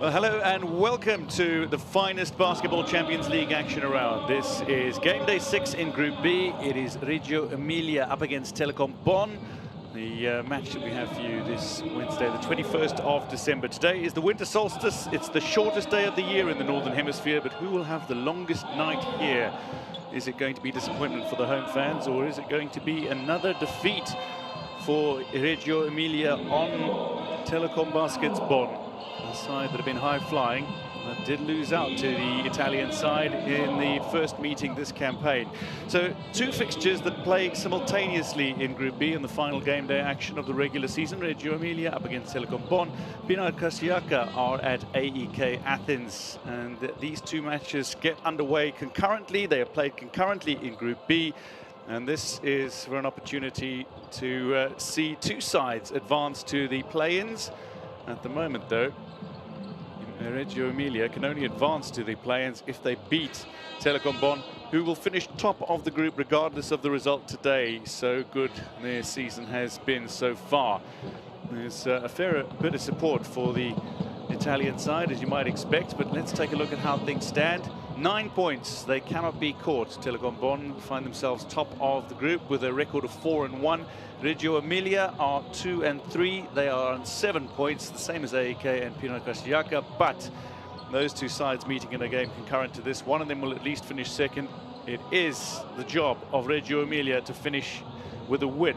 Well, hello and welcome to the finest Basketball Champions League action around. This is game day 6 in Group B. It is Reggio Emilia up against Telekom Bonn. The match that we have for you this Wednesday, the 21st of December. Today is the winter solstice. It's the shortest day of the year in the Northern Hemisphere, but who will have the longest night here? Is it going to be disappointment for the home fans, or is it going to be another defeat for Reggio Emilia on Telekom Basketball Bonn? A side that have been high-flying, but did lose out to the Italian side in the first meeting this campaign. So two fixtures that play simultaneously in Group B in the final game day action of the regular season. Reggio Emilia up against Telekom Bonn. Pinar Kasiaka are at AEK Athens, and these two matches get underway concurrently. They are played concurrently in Group B, and this is for an opportunity to see two sides advance to the play-ins. At the moment, though, Reggio Emilia can only advance to the play-ins if they beat Telekom Bonn, who will finish top of the group regardless of the result today. So good their season has been so far. There's a fair bit of support for the Italian side, as you might expect, but let's take a look at how things stand. 9 points, they cannot be caught. Telekom Bonn find themselves top of the group with a record of 4-1. Reggio Emilia are 2-3. They are on 7 points, the same as AEK and Pinar Kasiaka, but those two sides meeting in a game concurrent to this. One of them will at least finish second. It is the job of Reggio Emilia to finish with a win.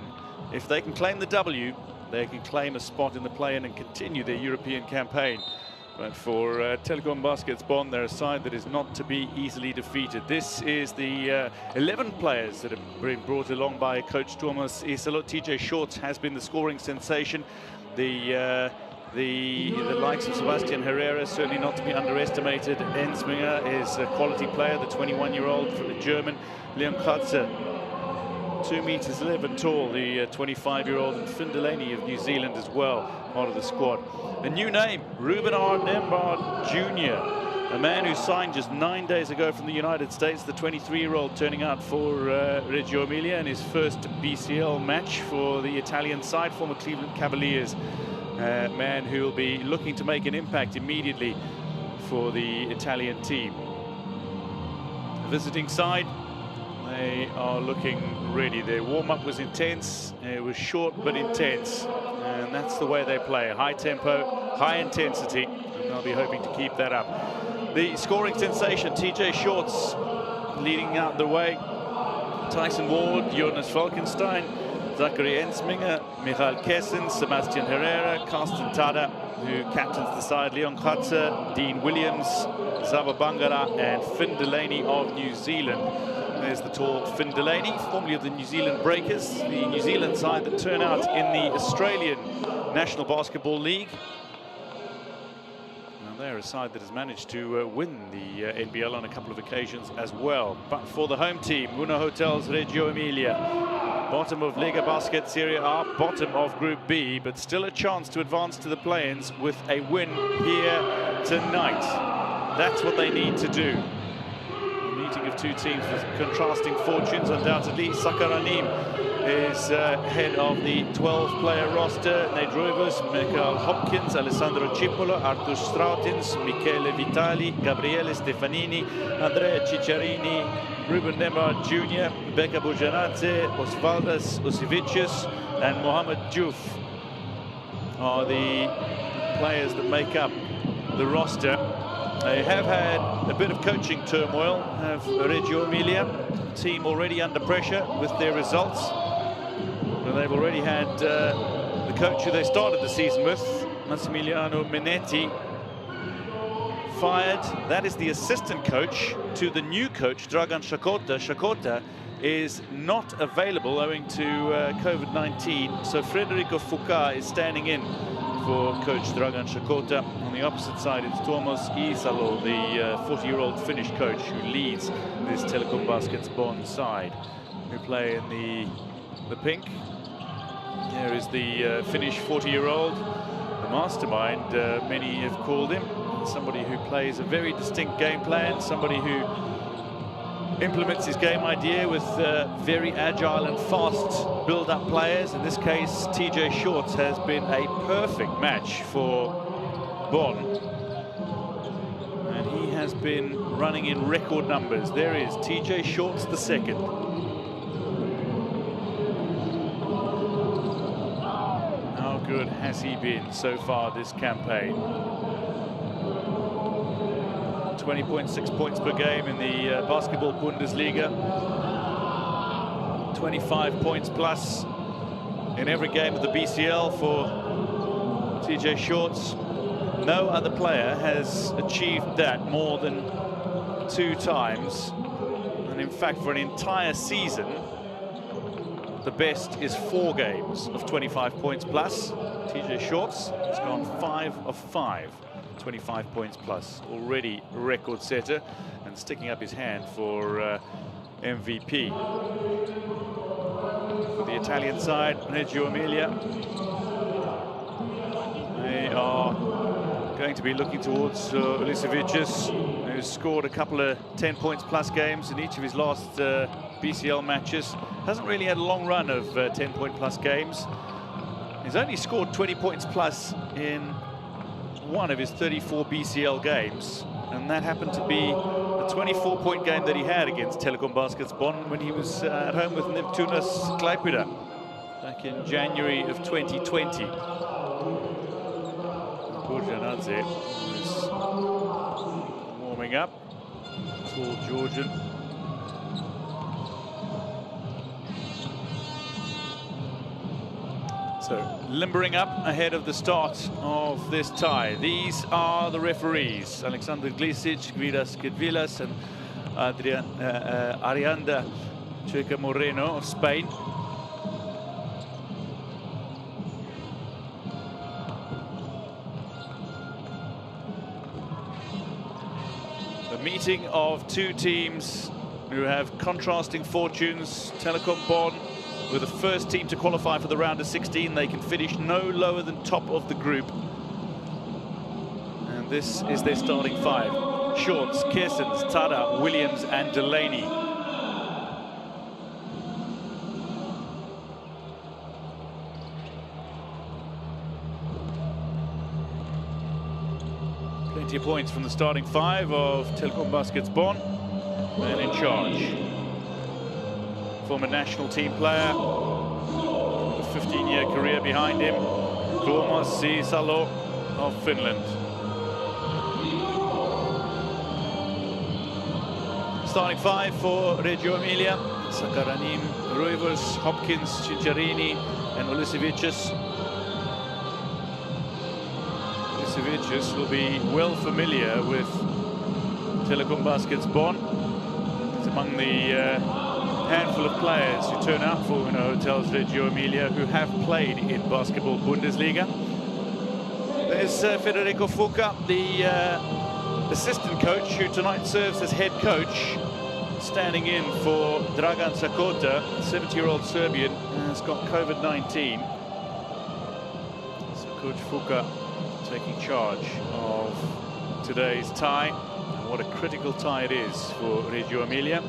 If they can claim the W, they can claim a spot in the play-in and continue their European campaign. But for Telekom Basketball Bonn, they're a side that is not to be easily defeated. This is the 11 players that have been brought along by Coach Thomas Isalo. TJ Shorts has been the scoring sensation. The likes of Sebastian Herrera, certainly not to be underestimated. Ensminger is a quality player, the 21-year-old from the German. Leon Kratzer, 2'11" tall, the 25-year-old, and Finn Delaney of New Zealand as well, part of the squad. A new name, Ruben R. Nembard Jr., a man who signed just 9 days ago from the United States, the 23-year-old turning out for Reggio Emilia in his first BCL match for the Italian side, former Cleveland Cavaliers. A man who will be looking to make an impact immediately for the Italian team. The visiting side, they are looking ready. Their warm-up was intense. It was short but intense, and that's the way they play. High tempo, high intensity, and they'll be hoping to keep that up. The scoring sensation, TJ Shorts leading out the way. Tyson Ward, Jonas Falkenstein, Zachary Ensminger, Michael Kessen, Sebastian Herrera, Carsten Tada, who captains the side, Leon Kratzer, Dean Williams, Zaba Bangara, and Finn Delaney of New Zealand. There's the tall Finn Delaney, formerly of the New Zealand Breakers, the New Zealand side that turn out in the Australian National Basketball League. Now they're a side that has managed to win the NBL on a couple of occasions as well. But for the home team, UNAHOTELS Reggio Emilia, bottom of Lega Basket Serie A, bottom of Group B, but still a chance to advance to the play-ins with a win here tonight. That's what they need to do. Of two teams with contrasting fortunes, undoubtedly. Sakaranim is head of the 12-player roster. Nedroivos, Michael Hopkins, Alessandro Cipolla, Artur Strautins, Michele Vitali, Gabriele Stefanini, Andrea Cicciarini, Ruben Nembard Jr., Becca Bujanadze, Osvaldas Osivicius, and Mohamed Diouf are the players that make up the roster. They have had a bit of coaching turmoil, have Reggio Emilia, team already under pressure with their results. But they've already had the coach who they started the season with, Massimiliano Minetti, fired. That is the assistant coach to the new coach, Dragan Shakota. Shakota is not available owing to COVID-19, so Federico Fuka is standing in for coach Dragan Shakota. On the opposite side, it's Thomas Isalo, the 40-year-old Finnish coach who leads this Telekom Basketball Bonn side, who play in the pink. Here is the Finnish 40-year-old, the mastermind, many have called him. Somebody who plays a very distinct game plan, somebody who implements his game idea with very agile and fast build-up players. In this case, TJ Shorts has been a perfect match for Bonn. been running in record numbers. There is TJ Shorts the second. How good has he been so far this campaign? 20.6 points per game in the Basketball Bundesliga. 25 points plus in every game of the BCL for TJ Shorts. No other player has achieved that more than 2 times. And in fact, for an entire season, the best is 4 games of 25 points plus. TJ Shorts has gone 5 of 5, 25 points plus. Already record setter and sticking up his hand for MVP. For the Italian side, Reggio Emilia, they are going to be looking towards Ulisevicius, who's scored a couple of 10 points plus games in each of his last BCL matches. Hasn't really had a long run of 10-point plus games. He's only scored 20 points plus in one of his 34 BCL games, and that happened to be a 24-point game that he had against Telekom Basketball Bonn when he was at home with Neptunas Klaipėda back in January of 2020. Georgianadze is warming up. Tall Georgian. So, limbering up ahead of the start of this tie. These are the referees: Alexander Glisic, Gvidas Kedvilas, and Arianda Checa Moreno of Spain. The meeting of 2 teams who have contrasting fortunes. Telekom Bonn, with the first team to qualify for the round of 16, they can finish no lower than top of the group. And this is their starting 5. Shorts, Kersens, Tada, Williams and Delaney. Plenty of points from the starting 5 of Telekom Basketball Bonn. Man in charge. Former national team player, a 15-year career behind him, Tuomas Salo of Finland. Starting 5 for Reggio Emilia: Sakaranim, Ruivers, Hopkins, Cinciarini and Ulisevicius. Ulisevicius will be well familiar with Telekom Basketball Bonn. He's among the handful of players who turn out for UNAHOTELS Reggio Emilia who have played in Basketball Bundesliga. There's Federico Fuca, the assistant coach, who tonight serves as head coach, standing in for Dragan Sakota. 70-year-old Serbian has got COVID-19. So Coach Fuca taking charge of today's tie. And what a critical tie it is for Reggio Emilia.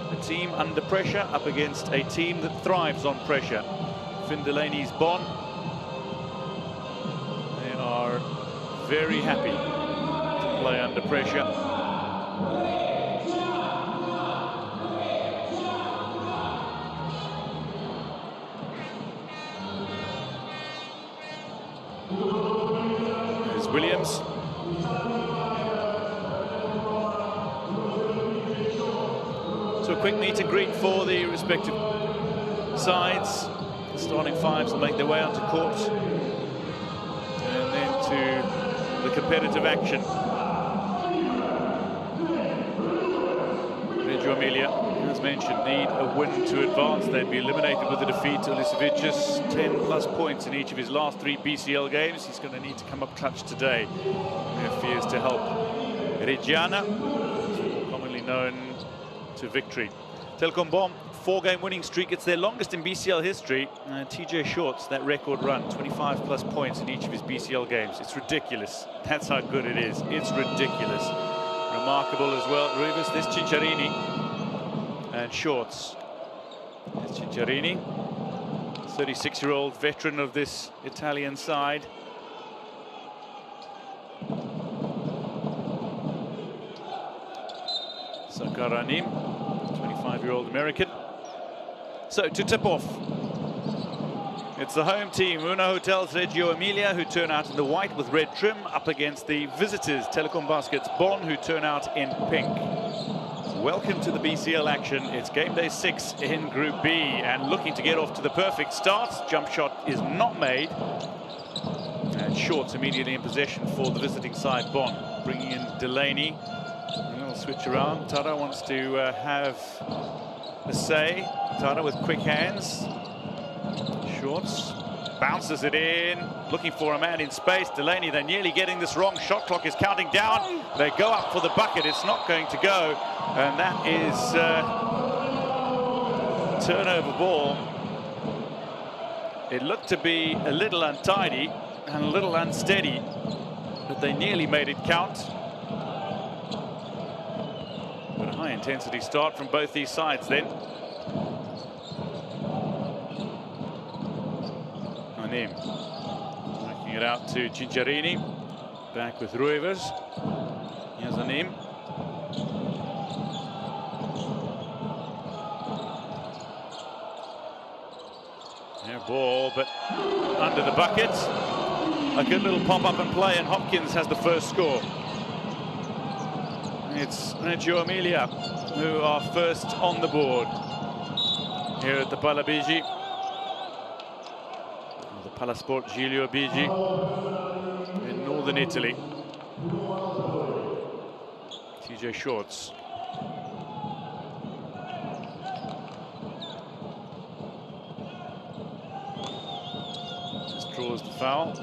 A team under pressure up against a team that thrives on pressure. Finn Delaney's Bonn. They are very happy to play under pressure. There's Williams. So a quick meet and greet for the respective sides. The starting 5s will make their way onto court. And then to the competitive action. Reggio Emilia, as mentioned, need a win to advance. They'd be eliminated with the defeat to Ulisevicius. 10+ points in each of his last 3 BCL games. He's going to need to come up clutch today if he is to help Reggiana, commonly known to victory. Telekom Bonn, 4-game winning streak. It's their longest in BCL history. TJ Shorts, that record run, 25+ points in each of his BCL games. It's ridiculous. That's how good it is. It's ridiculous. Remarkable as well. Rivas, this Cinciarini and Shorts. There's Cinciarini, 36-year-old veteran of this Italian side. Sakaranim, 25-year-old American. So to tip off, it's the home team, UNAHOTELS Reggio Emilia, who turn out in the white with red trim, up against the visitors, Telekom Basket's Bonn, who turn out in pink. Welcome to the BCL action. It's game day 6 in Group B, and looking to get off to the perfect start. Jump shot is not made. And Shorts immediately in possession for the visiting side, Bonn. Bringing in Delaney. A little switch around. Tada wants to have a say. Tada with quick hands. Shorts bounces it in, looking for a man in space. Delaney, they're nearly getting this wrong. Shot clock is counting down. They go up for the bucket. It's not going to go. And that is turnover ball. It looked to be a little untidy and a little unsteady, but they nearly made it count. But a high intensity start from both these sides then. Anim working it out to Cinciarini. Back with Ruivers. Here's Anim. Air ball, but under the bucket. A good little pop-up and play, and Hopkins has the first score. It's Reggio Emilia who are first on the board here at the Palabigi. The Palasport Giulio Bigi in northern Italy. TJ Shorts. Just draws the foul.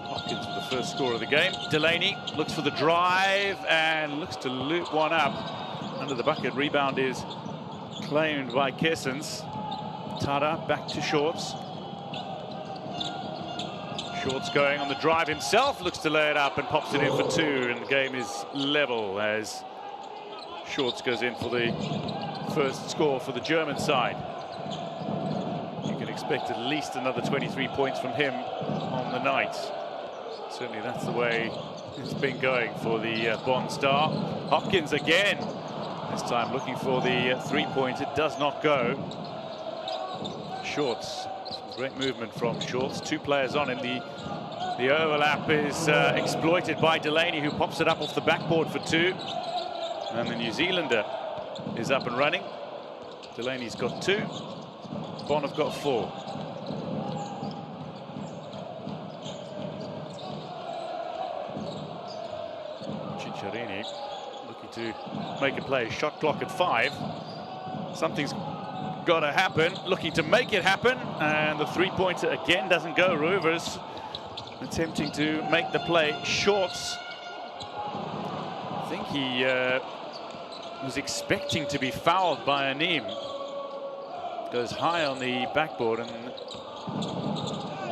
Hopkins with the first score of the game. Delaney looks for the drive and looks to loop one up under the bucket. Rebound is claimed by Kessens. Tada back to Shorts. Shorts going on the drive himself, looks to lay it up and pops it in for two, and the game is level as Shorts goes in for the first score for the German side. You can expect at least another 23 points from him on the night. Certainly that's the way it's been going for the Bonn star. Hopkins again, this time looking for the three-pointer, does not go. Shorts, some great movement from Shorts. Two players on him. The overlap is exploited by Delaney, who pops it up off the backboard for two. And the New Zealander is up and running. Delaney's got two. Bonn have got four. Cinciarini looking to make a play. Shot clock at 5. Something's got to happen, looking to make it happen, and the three-pointer again doesn't go. Ruivers attempting to make the play. Shorts, I think he was expecting to be fouled by Anim. Goes high on the backboard, and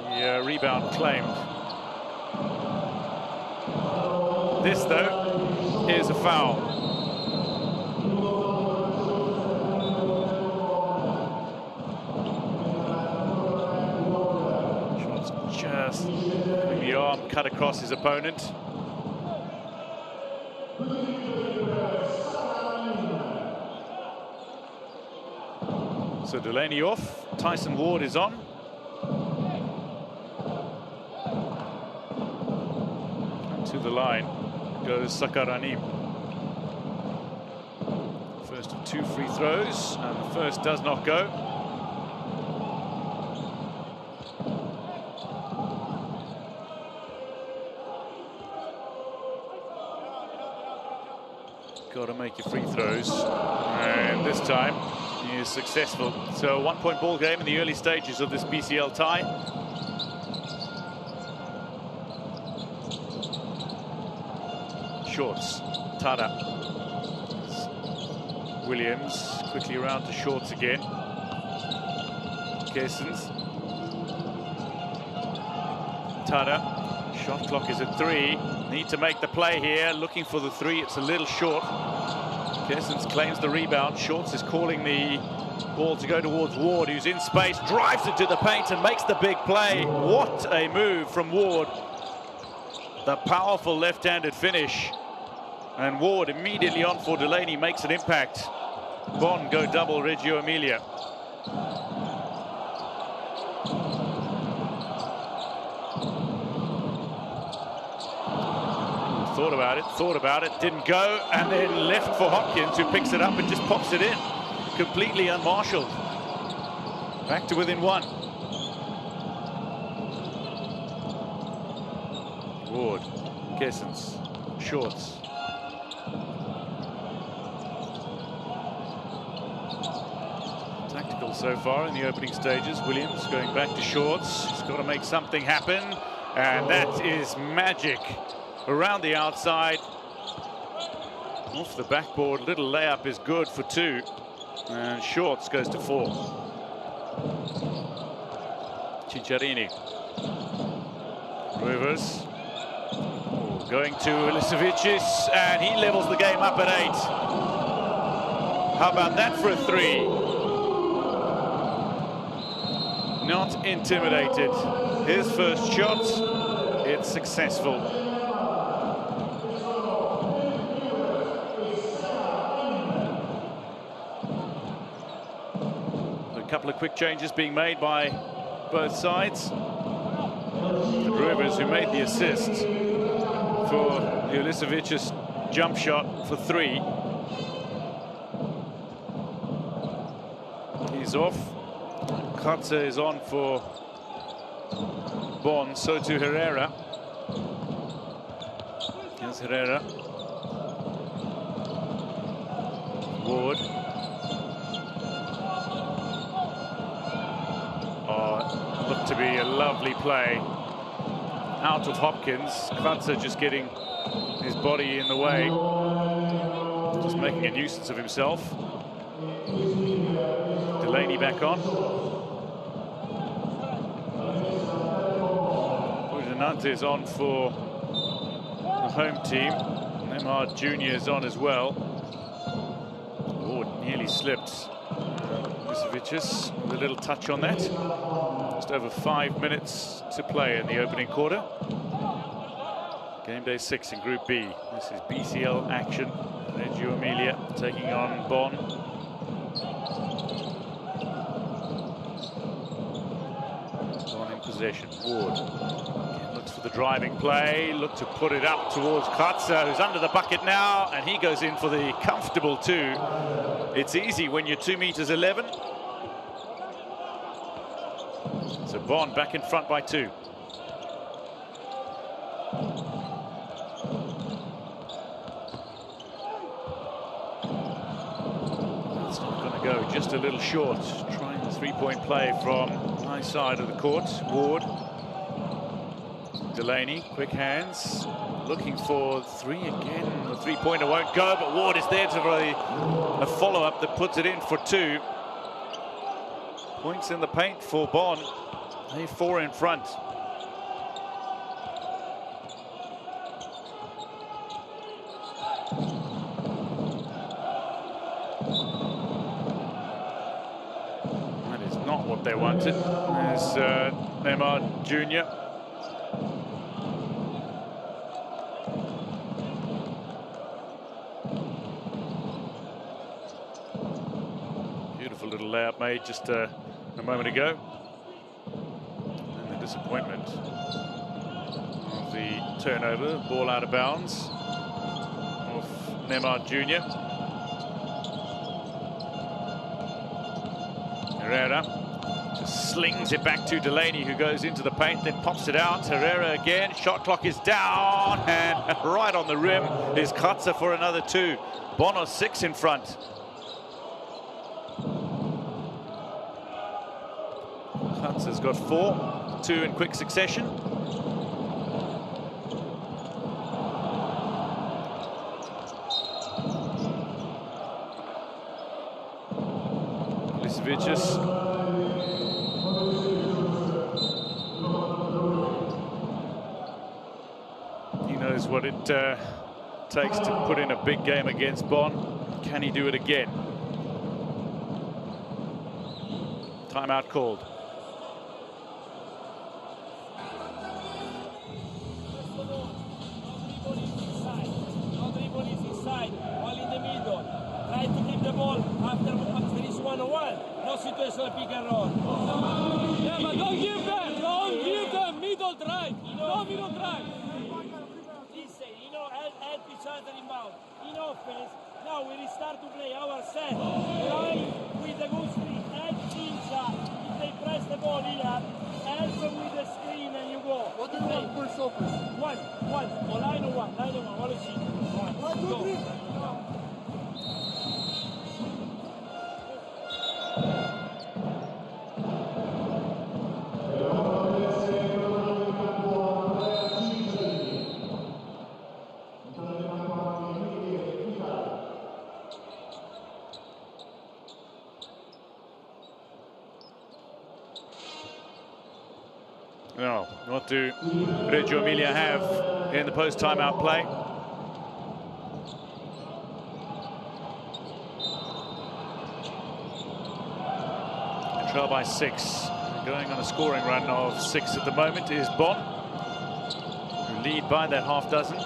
the rebound claimed. This, though, is a foul. Just with the arm cut across his opponent. So Delaney off, Tyson Ward is on. And to the line goes Sakaranim. First of 2 free throws, and the first does not go. Got to make your free throws, and this time he is successful. So a 1-point ball game in the early stages of this BCL tie. Shorts, Tada. Williams quickly around to Shorts again. Kessens. Tada. Shot clock is at 3. Need to make the play here. Looking for the 3. It's a little short. Kessens claims the rebound. Shorts is calling the ball to go towards Ward, who's in space, drives it to the paint and makes the big play. What a move from Ward. The powerful left-handed finish. And Ward immediately on for Delaney, makes an impact. Bonn go double Reggio Emilia. Thought about it, didn't go, and then left for Hopkins, who picks it up and just pops it in. Completely unmarshaled. Back to within one. Ward, Kessens, Shorts. Tactical so far in the opening stages. Williams going back to Shorts. He's got to make something happen, and that is magic. Around the outside, off the backboard, little layup is good for 2, and Shorts goes to 4. Cicciarini, Rivers, going to Ilisevicius, and he levels the game up at 8. How about that for a 3? Not intimidated. His first shot, it's successful. A couple of quick changes being made by both sides. And Rivers, who made the assist for the Ilisevicius jump shot for 3. He's off. Katze is on for Bonn, so to Herrera. Here's Herrera. Ward. Oh, looked to be a lovely play. Out of Hopkins. Katze just getting his body in the way. Just making a nuisance of himself. Delaney back on. Nante is on for the home team. Neymar Jr. is on as well. Oh, nearly slipped. Ilisevicius with a little touch on that. Just over 5 minutes to play in the opening quarter. Game day 6 in Group B. This is BCL action. Reggio Emilia taking on Bonn. Bonn in possession. Ward. Looks for the driving play, look to put it up towards Katze, who's under the bucket now, and he goes in for the comfortable 2. It's easy when you're 2 meters 11. So Bonn back in front by 2. That's not going to go, just a little short. Trying the 3-point play from high side of the court. Ward. Delaney, quick hands, looking for 3 again. The 3-pointer won't go, but Ward is there to a follow-up that puts it in for 2. Points in the paint for Bonn. They 4 in front. That is not what they wanted. There's Neymar Jr. Beautiful little layup made just a moment ago. And the disappointment of the turnover, ball out of bounds of Neymar Jr. Herrera just slings it back to Delaney, who goes into the paint, then pops it out. Herrera again, shot clock is down, and right on the rim is Katze for another 2. Bonn are 6 in front. Katze's got 4, 2 in quick succession. Ilisevicius. He knows what it takes to put in a big game against Bonn. Can he do it again? Timeout called. ball. After there is 1-on-1, no situation pick and roll. Yeah, but don't give them middle drive. No middle drive. Listen, help each other inbound. In offense, now we restart to play our set. Right with the good screen. Help Cincha. If they press the ball here, help them with the screen and you go. What do you want first offense? One. Oh, line on one. What is it? One, two, three. Now, what do Reggio Emilia have in the post-timeout play? In trail by 6. Going on a scoring run of 6 at the moment is Bonn, who lead by that half dozen.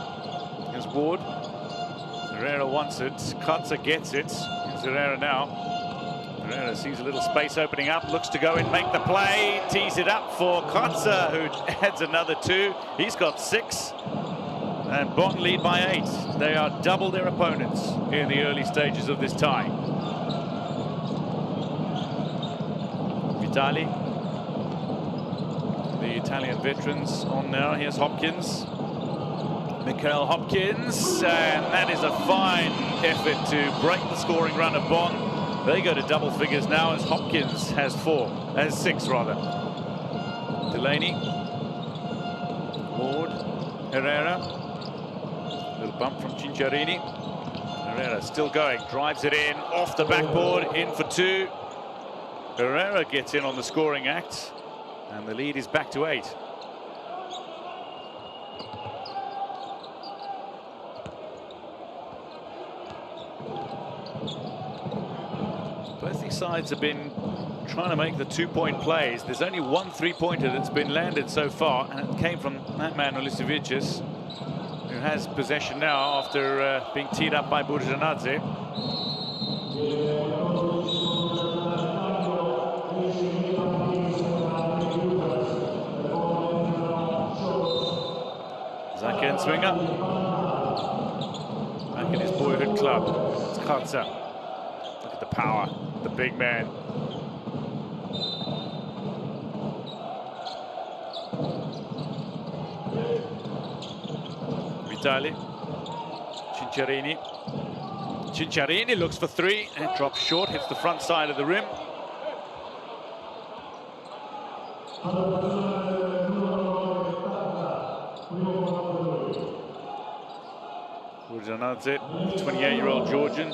Here's Ward. Herrera wants it. Katza gets it. Here's Herrera now. Herrera sees a little space opening up, looks to go in, make the play, tees it up for Katza, who adds another 2. He's got 6. And Bonn lead by 8. They are double their opponents in the early stages of this tie. Vitali. The Italian veterans on now. Here's Hopkins. Mikael Hopkins. And that is a fine effort to break the scoring run of Bonn. They go to double figures now as Hopkins has 6 rather. Delaney. Ward. Herrera. Little bump from Cinciarini. Herrera still going, drives it in, off the backboard, in for 2. Herrera gets in on the scoring act, and the lead is back to 8. Both these sides have been trying to make the 2-point plays. There's only one 3-pointer that's been landed so far, and it came from that man, Ulisevicius, who has possession now after being teed up by Burjanadze. Zaka swinger. Back in his boyhood club. It's Katza. Look at the power, the big man. Vitali. Cinciarini. Cinciarini looks for 3 and drops short, hits the front side of the rim. Burjanadze, 28-year-old Georgian,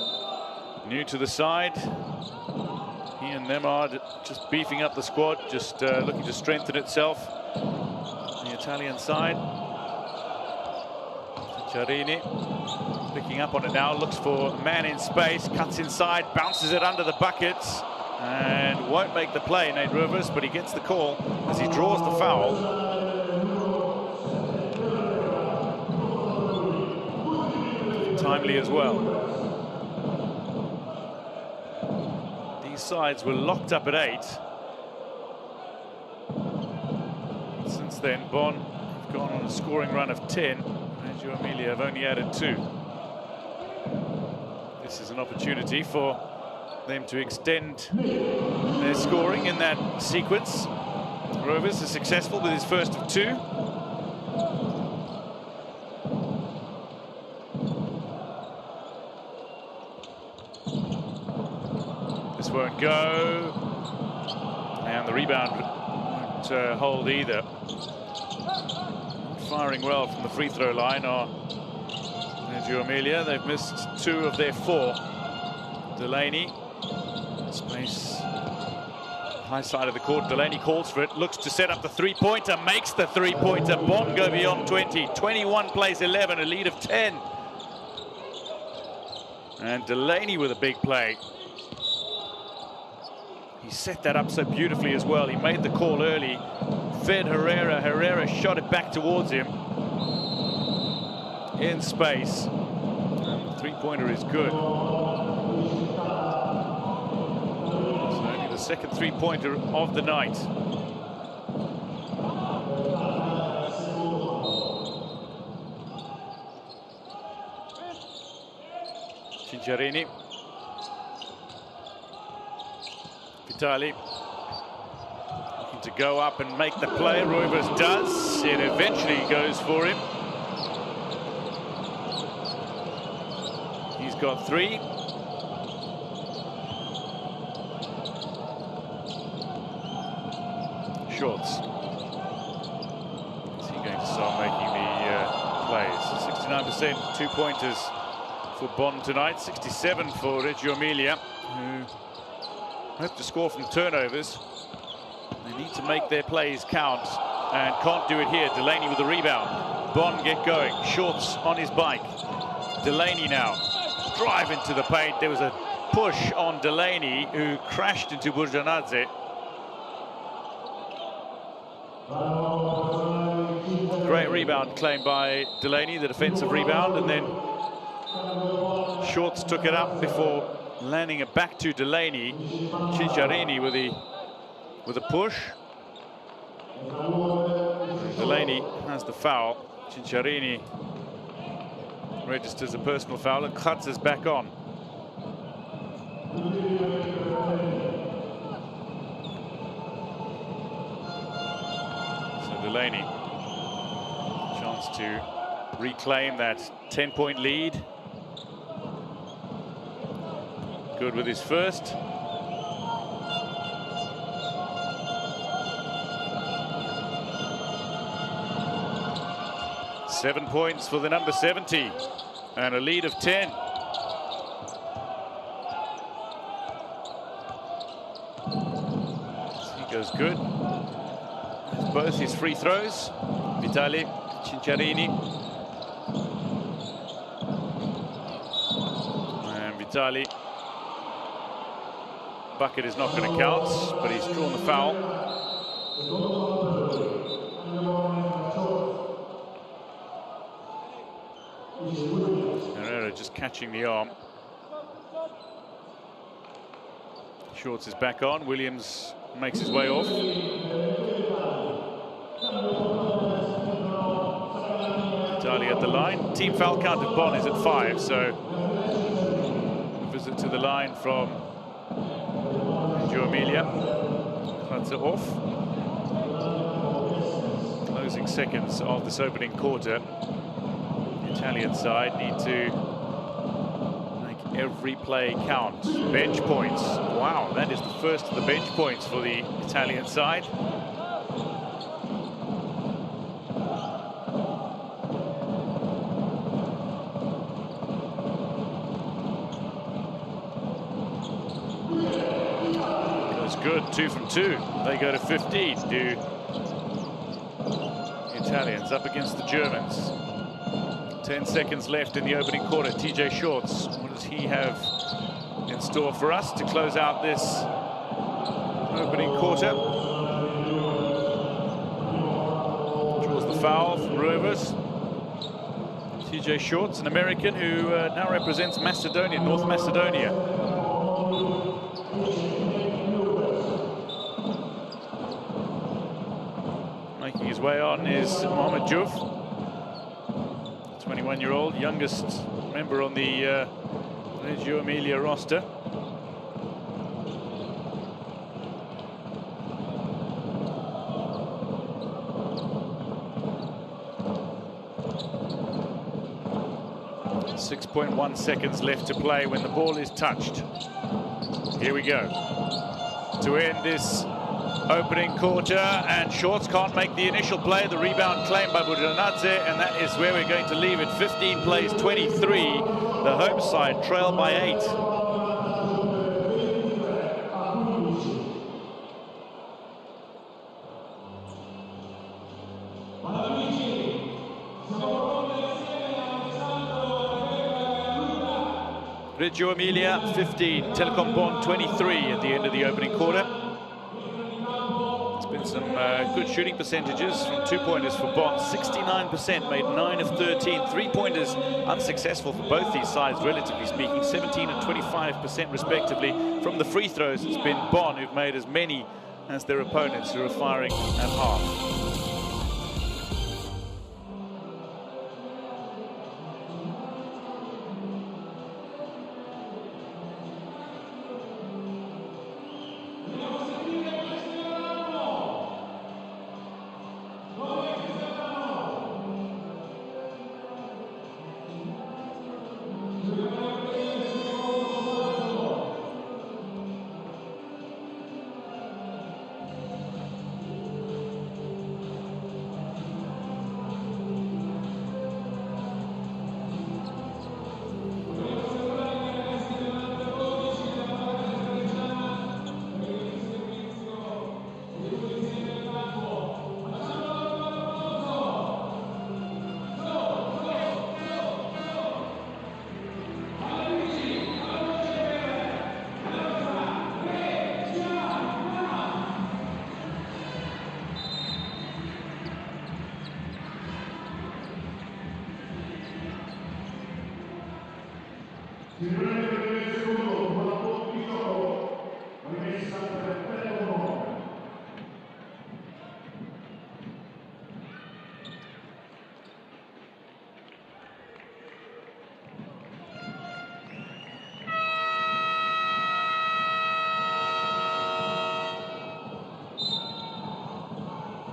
new to the side. He and Nemad just beefing up the squad, just looking to strengthen itself. The Italian side. Cinciarini picking up on it now, looks for a man in space, cuts inside, bounces it under the buckets, and won't make the play, Nate Rivers, but he gets the call as he draws the foul. Timely as well. These sides were locked up at 8. Since then, Bonn have gone on a scoring run of 10. Reggio Emilia have only added 2. This is an opportunity for them to extend their scoring in that sequence. Rovers is successful with his first of 2. This won't go, and the rebound won't hold either. Firing well from the free throw line are Reggio Emilia. They've missed 2 of their 4. Delaney, space, high side of the court. Delaney calls for it, looks to set up the 3-pointer, makes the 3-pointer. Bonn go beyond 20. 21 plays 11, a lead of 10. And Delaney with a big play. He set that up so beautifully as well. He made the call early, fed Herrera. Herrera shot it back towards him in space. And the 3-pointer is good. second three-pointer of the night. Cinciarini. Vitali looking to go up and make the play. Roivers does. It eventually goes for him. He's got 3. Shorts. Is he going to start making the plays? 69% two-pointers for Bonn tonight. 67 for Reggio Emilia, who hope to score from turnovers. They need to make their plays count and can't do it here. Delaney with the rebound. Bonn get going. Shorts on his bike. Delaney now. Drive into the paint. There was a push on Delaney, who crashed into Burjanadze. Great rebound claimed by Delaney, the defensive rebound, and then Shorts took it up before landing it back to Delaney. Cinciarini with a push. Delaney has the foul. Cinciarini registers a personal foul, and Kratz is back on. So Delaney, chance to reclaim that 10-point lead. Good with his first. Seven points for the number 70 and a lead of 10. He goes good. Both his free throws. Vitali, Cinciarini. And Vitali. Bucket is not going to count, but he's drawn the foul. Herrera just catching the arm. Shorts is back on. Williams makes his way off. Vitali at the line. Team foul count at Bonn is at 5, so a visit to the line from Reggio Emilia. Cuts it off. Closing seconds of this opening quarter. The Italian side need to make every play count. Bench points. Wow, that is the first of the bench points for the Italian side. Good, 2 from 2. They go to 15. Do Italians up against the Germans. 10 seconds left in the opening quarter. TJ Shorts, what does he have in store for us to close out this opening quarter? Draws the foul from Rovers. TJ Shorts, an American who now represents Macedonia, North Macedonia. Making his way on is Mohamed Jouf, 21-year-old, youngest member on the Reggio Emilia roster. .1 seconds left to play when the ball is touched. Here we go. To end this opening quarter, and Shorts can't make the initial play. The rebound claimed by Burjanadze, and that is where we're going to leave it. 15 plays 23. The home side trail by 8. Reggio Emilia 15, Telekom Bonn 23 at the end of the opening quarter. It's been some good shooting percentages from two-pointers for Bonn. 69%, made 9 of 13. Three-pointers unsuccessful for both these sides, relatively speaking. 17 and 25% respectively. From the free throws, it's been Bonn who've made as many as their opponents, who are firing at half.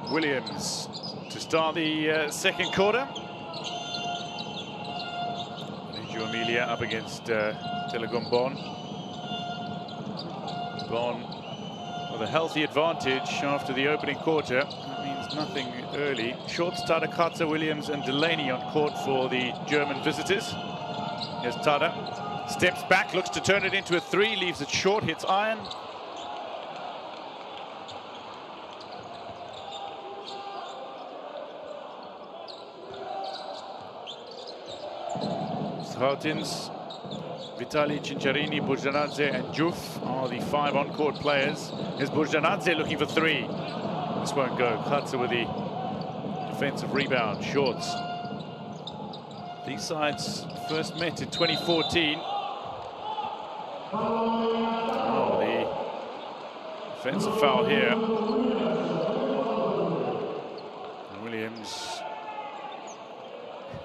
Williams to start the second quarter. Reggio Emilia up against Telekom Bonn. Bonn with a healthy advantage after the opening quarter. That means nothing early. Shorts, Tada, Katza, Williams and Delaney on court for the German visitors. Here's Tada. Steps back, looks to turn it into a three, leaves it short, hits iron. UNAHOTELS, Vitali, Cinciarini, Burjanadze and Juf are the 5 on-court players. Here's Burjanadze looking for three. This won't go. Katza with the defensive rebound. Shorts. These sides first met in 2014. Oh, the offensive foul here. And Williams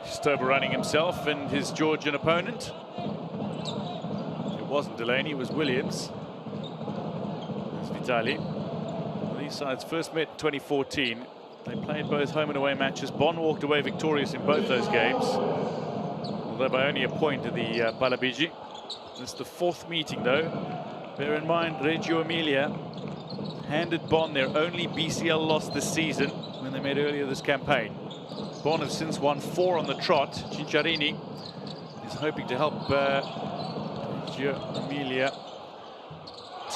just overrunning himself and his Georgian opponent. It wasn't Delaney, it was Williams. There's Vitali. Well, these sides first met in 2014. They played both home and away matches. Bonn walked away victorious in both those games, although by only a point in the Balabigi. It's the 4th meeting though. Bear in mind, Reggio Emilia handed Bonn their only BCL loss this season when they met earlier this campaign. Bonn have since won 4 on the trot. Cinciarini is hoping to help Reggio Emilia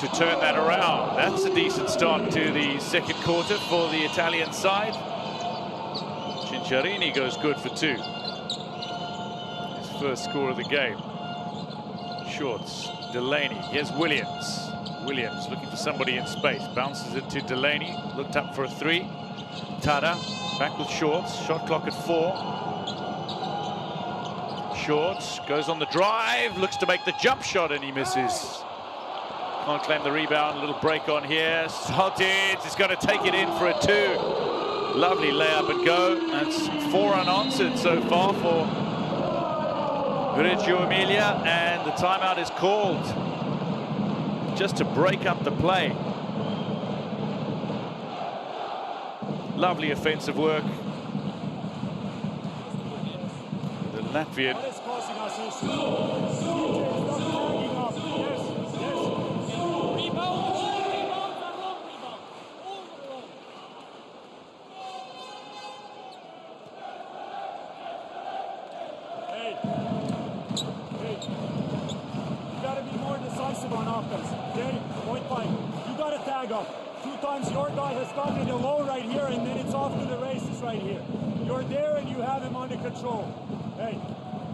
to turn that around. That's a decent start to the second quarter for the Italian side. Cinciarini goes good for 2. His first score of the game. Shorts, Delaney. Here's Williams. Williams looking for somebody in space. Bounces it to Delaney. Looked up for a 3. Tada back with Shorts. Shot clock at 4. Shorts goes on the drive. Looks to make the jump shot and he misses. Can't claim the rebound. A little break on here. Salted. He's going to take it in for a 2. Lovely layup and go. That's 4 unanswered so far for Reggio Emilia, and the timeout is called just to break up the play. Lovely offensive work. The Latvian. On offense, okay? Point blank. You got to tag up. 2 times your guy has gotten in the low right here, and then it's off to the races right here. You're there and you have him under control. Hey,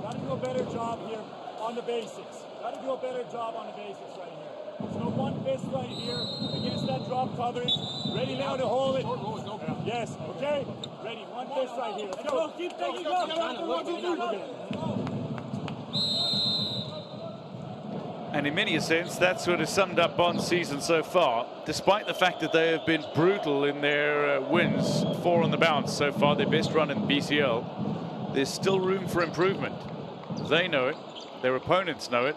got to do a better job here on the basics. Got to do a better job on the basics right here. There's no one fist right here against that drop coverage. Ready now to hold it. Yes, okay? Ready, one fist right here. Let's go, keep taking up. And in many a sense, that's sort of summed up Bonn's season so far. Despite the fact that they have been brutal in their wins, 4 on the bounce so far, their best run in BCL, there's still room for improvement. They know it, their opponents know it.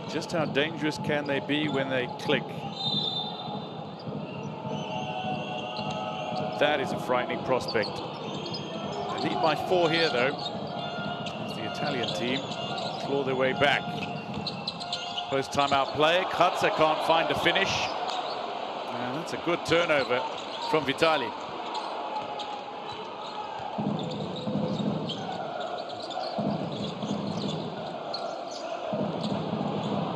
Just how dangerous can they be when they click? That is a frightening prospect. They lead by 4 here, though. As the Italian team claw their way back. Post timeout play. Kratzer can't find a finish. And that's a good turnover from Vitali.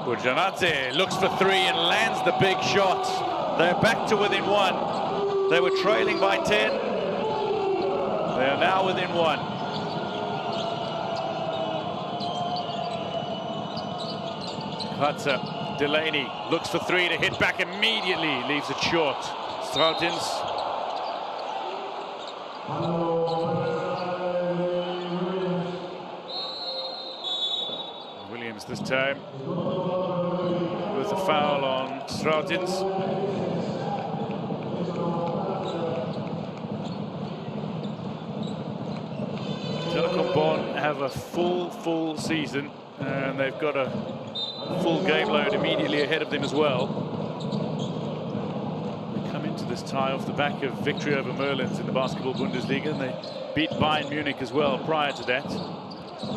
Burjanadze looks for 3 and lands the big shot. They're back to within 1. They were trailing by 10. They are now within 1. Kratzer, Delaney looks for 3 to hit back immediately, leaves it short. Strautins. Williams this time with a foul on Strautins. Telekom Bonn have a full season, and they've got a full game load immediately ahead of them as well. They come into this tie off the back of victory over Merlins in the Basketball Bundesliga, and they beat Bayern Munich as well prior to that.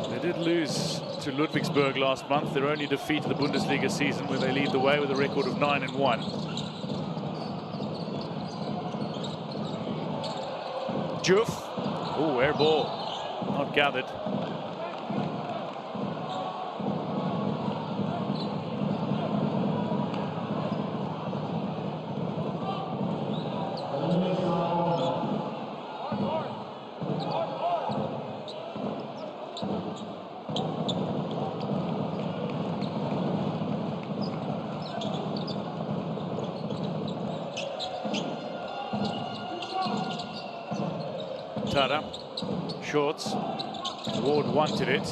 They did lose to Ludwigsburg last month, their only defeat of the Bundesliga season, where they lead the way with a record of 9-1. Juf. Oh, air ball. Not gathered. Tada, shorts. Ward wanted it.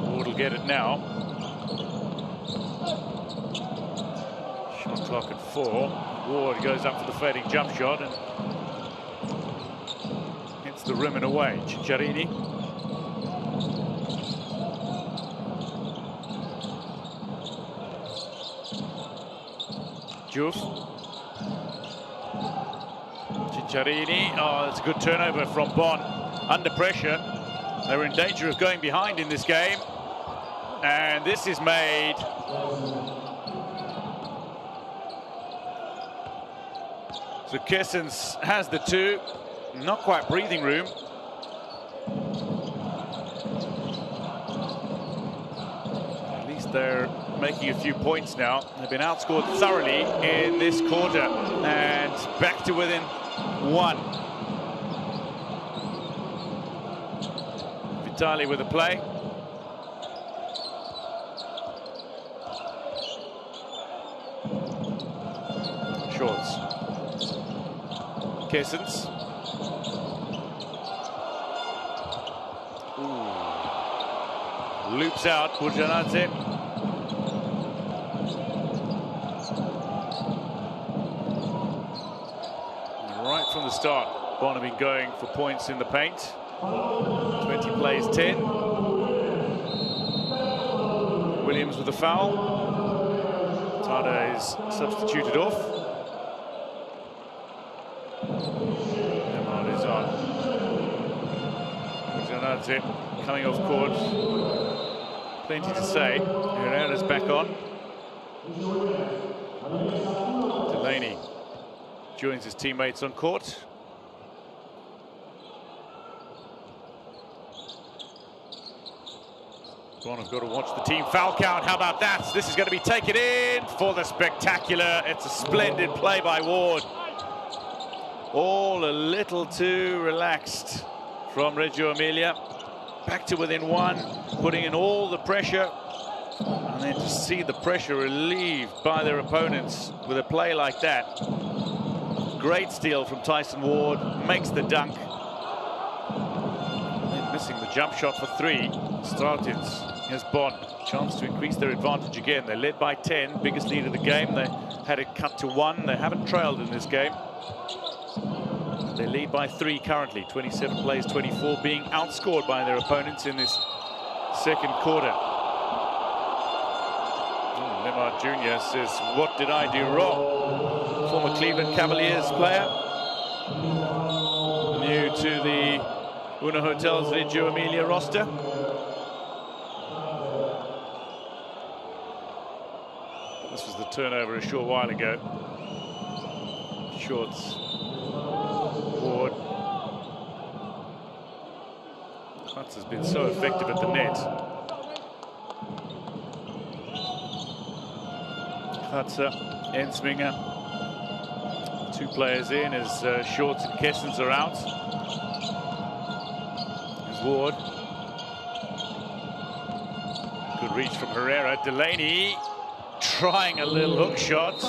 Ward will get it now. Shot clock at 4. Ward goes up for the fading jump shot and hits the rim and away. Cicciarini. Juf. Cicciarini. Oh, that's a good turnover from Bonn. Under pressure. They were in danger of going behind in this game. And this is made. So Kessens has the 2. Not quite breathing room. At least they're making a few points now. They've been outscored thoroughly in this quarter. And back to within 1. Vitali with a play. Shorts. Kessens. Loops out, Burjanadze. Right from the start, Bonn have been going for points in the paint. 20 plays 10. Williams with a foul. Tada is substituted off. Lemon is on. Burjanadze coming off court. Plenty to say. Herrera's back on. Delaney joins his teammates on court. Bonn have got to watch the team foul count. How about that? This is going to be taken in for the spectacular. It's a splendid play by Ward. All a little too relaxed from Reggio Emilia. Back to within 1, putting in all the pressure. And then to see the pressure relieved by their opponents with a play like that. Great steal from Tyson Ward, makes the dunk. And missing the jump shot for 3. Strautins. Here's Bonn. Chance to increase their advantage again. They're led by 10, biggest lead of the game. They had it cut to 1. They haven't trailed in this game. They lead by 3 currently. 27 plays 24, being outscored by their opponents in this second quarter. Lemar Jr. says, what did I do wrong? Former Cleveland Cavaliers player. New to the UNAHOTELS Reggio Emilia roster. This was the turnover a short while ago. Shorts. Ward. Hutz has been so effective at the net. Hutzer, Ensminger. 2 players in as Shorts and Kessens are out. Here's Ward. Good reach from Herrera. Delaney trying a little hook shot.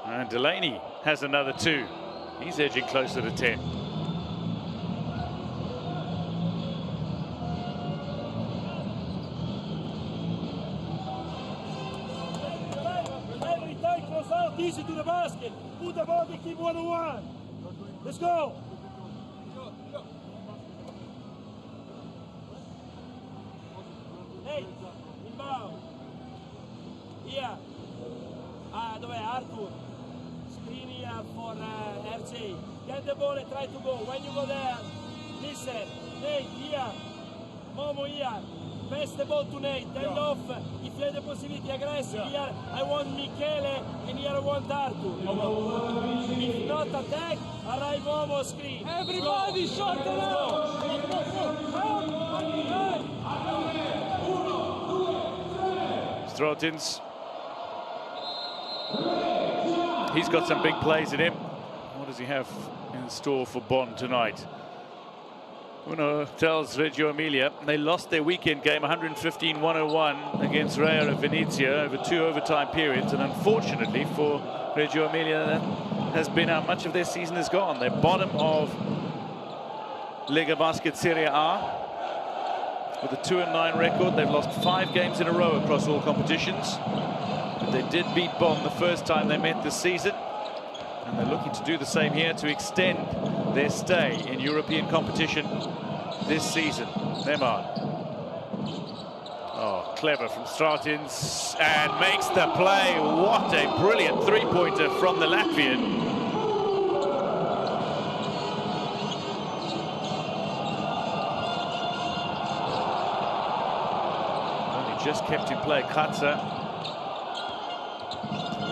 And Delaney has another 2. He's edging closer to 10. Every time close out, easy to the basket. Put the ball, they keep 1-on-1. Let's go. Hey, inbound. Here. Dov'è Arthur? Screen here for RJ. Get the ball and try to go. When you go there, listen. Nate here. Momo here. Pass the ball to Nate. End off. If you have the possibility, aggressive. Here I want Michele and here I want Arthur. If not attack, arrive Momo screen. Everybody short it out. Strautins. He's got some big plays in him. What does he have in store for Bonn tonight? UNAHOTELS Reggio Emilia. They lost their weekend game 115-101 against Reggio Venezia over 2 overtime periods. And unfortunately for Reggio Emilia, that has been how much of their season has gone. They're bottom of Lega Basket Serie A with a 2-9 record. They've lost 5 games in a row across all competitions. But they did beat Bonn the first time they met this season. And they're looking to do the same here to extend their stay in European competition this season. Lemar. Oh, clever from Strautins and makes the play. What a brilliant 3-pointer from the Latvian. Only just kept in play. Katza.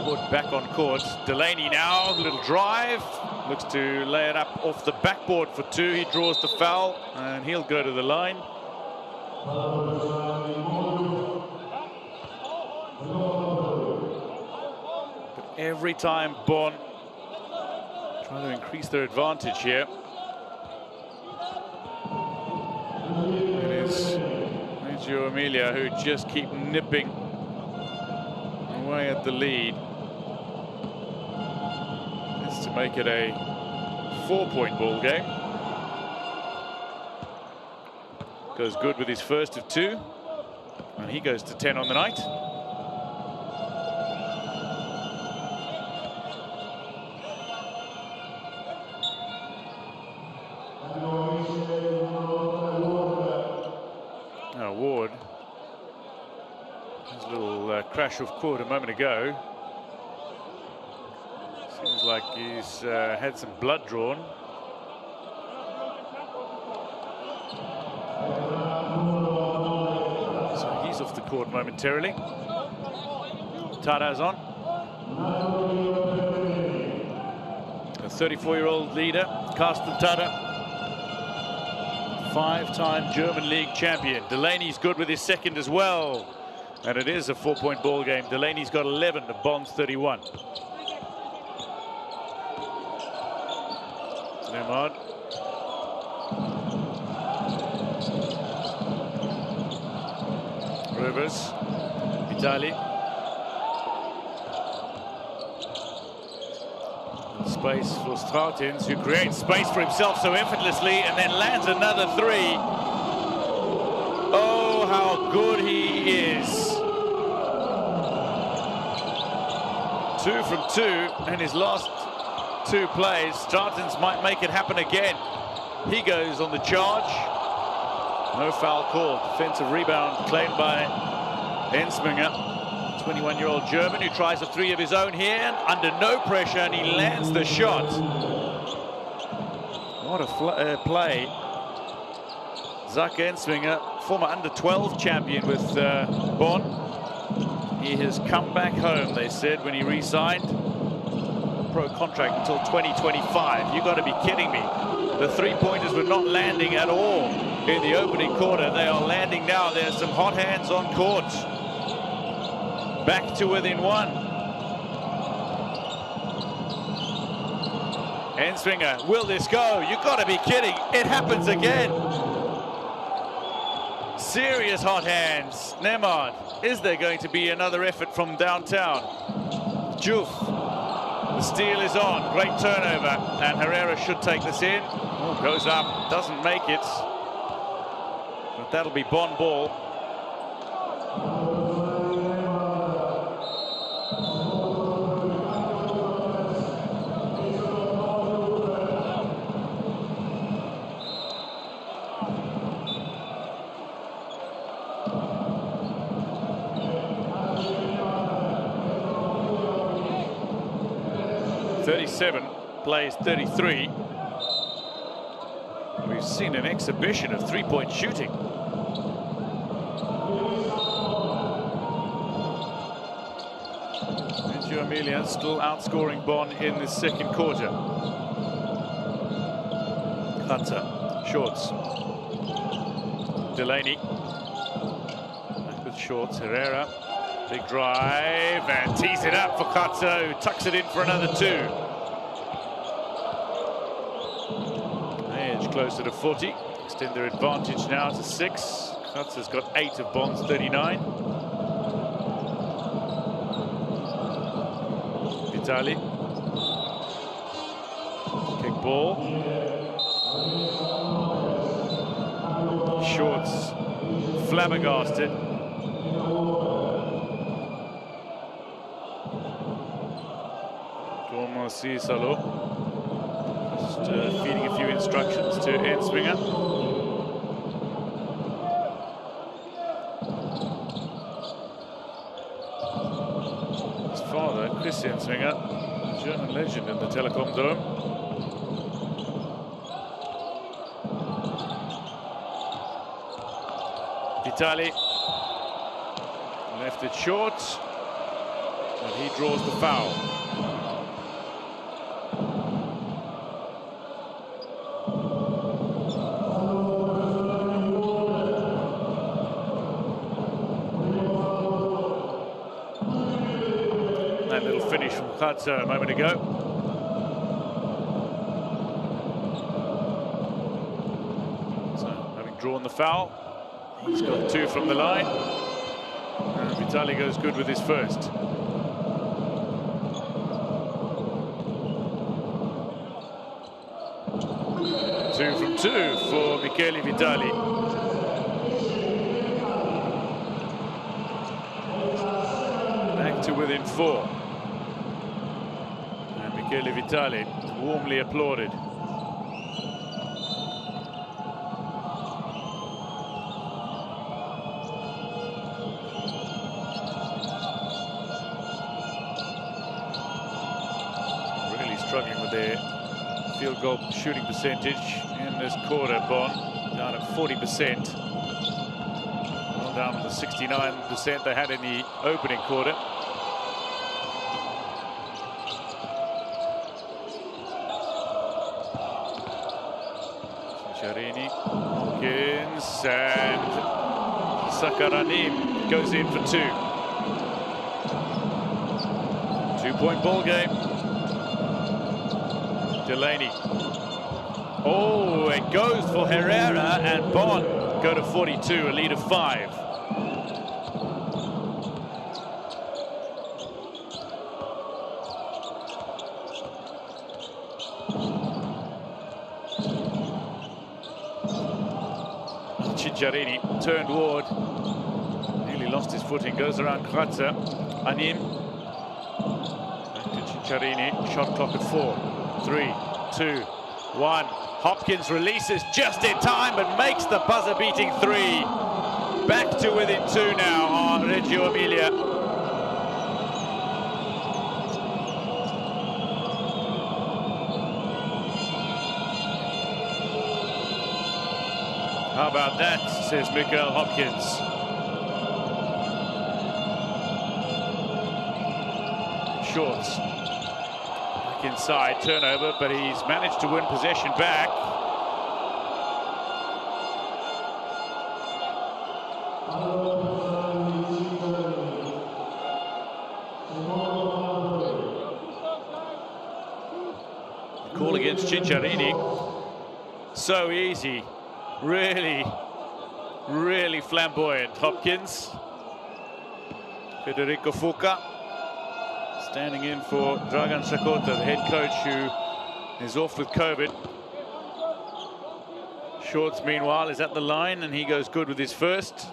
Ward back on court. Delaney now, little drive. Looks to lay it up off the backboard for 2. He draws the foul and he'll go to the line. But every time Bonn trying to increase their advantage here. It is Reggio Emilia who just keep nipping away at the lead. To make it a 4-point ball game. Goes good with his first of 2, and he goes to 10 on the night. Now Ward, his little crash of court a moment ago. Seems like he's had some blood drawn. So he's off the court momentarily. Tada's on. A 34-year-old leader, Carsten Tada. 5-time German League champion. Delaney's good with his second as well. And it is a 4-point ball game. Delaney's got 11 to Bonn's 31. Rivers, Vitali. Space for Strautins, who creates space for himself so effortlessly and then lands another three. Oh, how good he is. 2 from 2 in his last 2 plays. Strautins might make it happen again. He goes on the charge. No foul called. Defensive rebound claimed by Ensminger. 21-year-old German who tries a 3 of his own here, and under no pressure, and he lands the shot. What a play. Zach Ensminger, former under-12 champion with Bonn. He has come back home, they said, when he re-signed. Pro contract until 2025. You've got to be kidding me. The 3-pointers were not landing at all in the opening quarter. They are landing now. There's some hot hands on court. Back to within 1. Ensminger, will this go? You've got to be kidding. It happens again. Serious hot hands. Nemad, is there going to be another effort from downtown? Juf, the steal is on. Great turnover. And Herrera should take this in. Oh, goes up, doesn't make it. But that'll be Bonn ball. Plays 33. We've seen an exhibition of 3-point shooting. Reggio Emilia still outscoring Bonn in the second quarter. Hunter, Shorts. Delaney. Back with Shorts, Herrera. Big drive and tees it up for Katza, who tucks it in for another 2. Closer to 40, extend their advantage now to 6. Katza's got 8 of Bonn's 39. Vitali. Kick ball. Shorts flabbergasted. Thomas Salo. Just feeding a few instructions to Ensminger. His father, Chris Ensminger, German legend in the Telekom Dome. Vitali left it short, and he draws the foul. Finish from Katza a moment ago. So, having drawn the foul, he's got 2 from the line. And Vitali goes good with his first. 2 from 2 for Michele Vitali. Back to within 4. Michele Vitali, warmly applauded. Really struggling with their field goal shooting percentage in this quarter. Bonn down at 40%. Well, down from the 69% they had in the opening quarter. Hawkins and Sakaranim goes in for 2. 2-point ball game. Delaney. Oh, it goes for Herrera, and Bonn go to 42, a lead of 5. Cicciarini turned ward, nearly lost his footing, goes around Kratzer. Anim. Back to Cicciarini, shot clock at 4. 3, 2, 1. Hopkins releases just in time, but makes the buzzer-beating 3. Back to within 2 now on Reggio Emilia. How about that, says Mikael Hopkins. Shorts. Back inside, turnover, but he's managed to win possession back. The call against Cicciarini. So easy. Really, really flamboyant. Hopkins. Federico Fuca standing in for Dragan Sakota, the head coach, who is off with COVID. Shorts, meanwhile, is at the line, and he goes good with his first.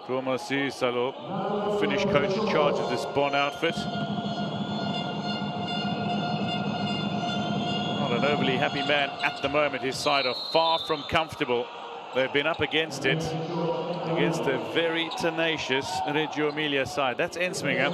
Tomasi Salo, the Finnish coach in charge of this Bonn outfit. Not an overly happy man at the moment. His side are far from comfortable. They've been up against it, against a very tenacious Reggio Emilia side. That's Ensminger.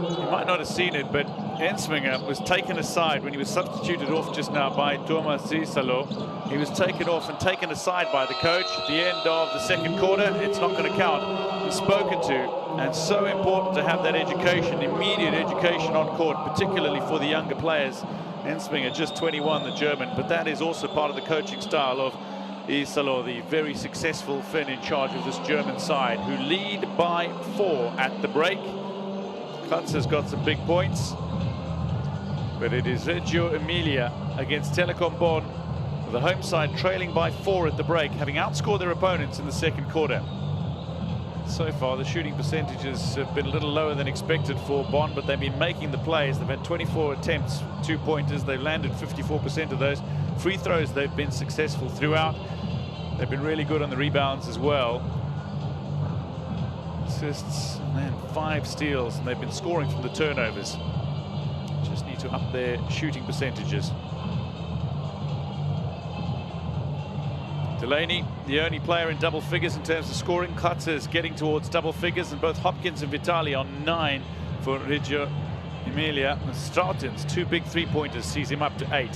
You might not have seen it, but Ensminger was taken aside when he was substituted off just now by Tomasi Salo. He was taken off and taken aside by the coach at the end of the second quarter. It's not going to count. He's spoken to, and so important to have that education, immediate education on court, particularly for the younger players. Ensminger, just 21, the German, but that is also part of the coaching style of Isalo, the very successful Finn in charge of this German side, who lead by 4 at the break. Klutz has got some big points, but it is Reggio Emilia against Telekom Bonn, with the home side trailing by 4 at the break, having outscored their opponents in the second quarter. So far, the shooting percentages have been a little lower than expected for Bonn, but they've been making the plays. They've had 24 attempts, 2-pointers. They've landed 54% of those. Free throws, they've been successful throughout. They've been really good on the rebounds as well. Assists, and then 5 steals, and they've been scoring from the turnovers. Just need to up their shooting percentages. Delaney, the only player in double figures in terms of scoring. Klutz is getting towards double figures, and both Hopkins and Vitali on 9 for Reggio Emilia. And Stratton's 2 big 3-pointers sees him up to 8.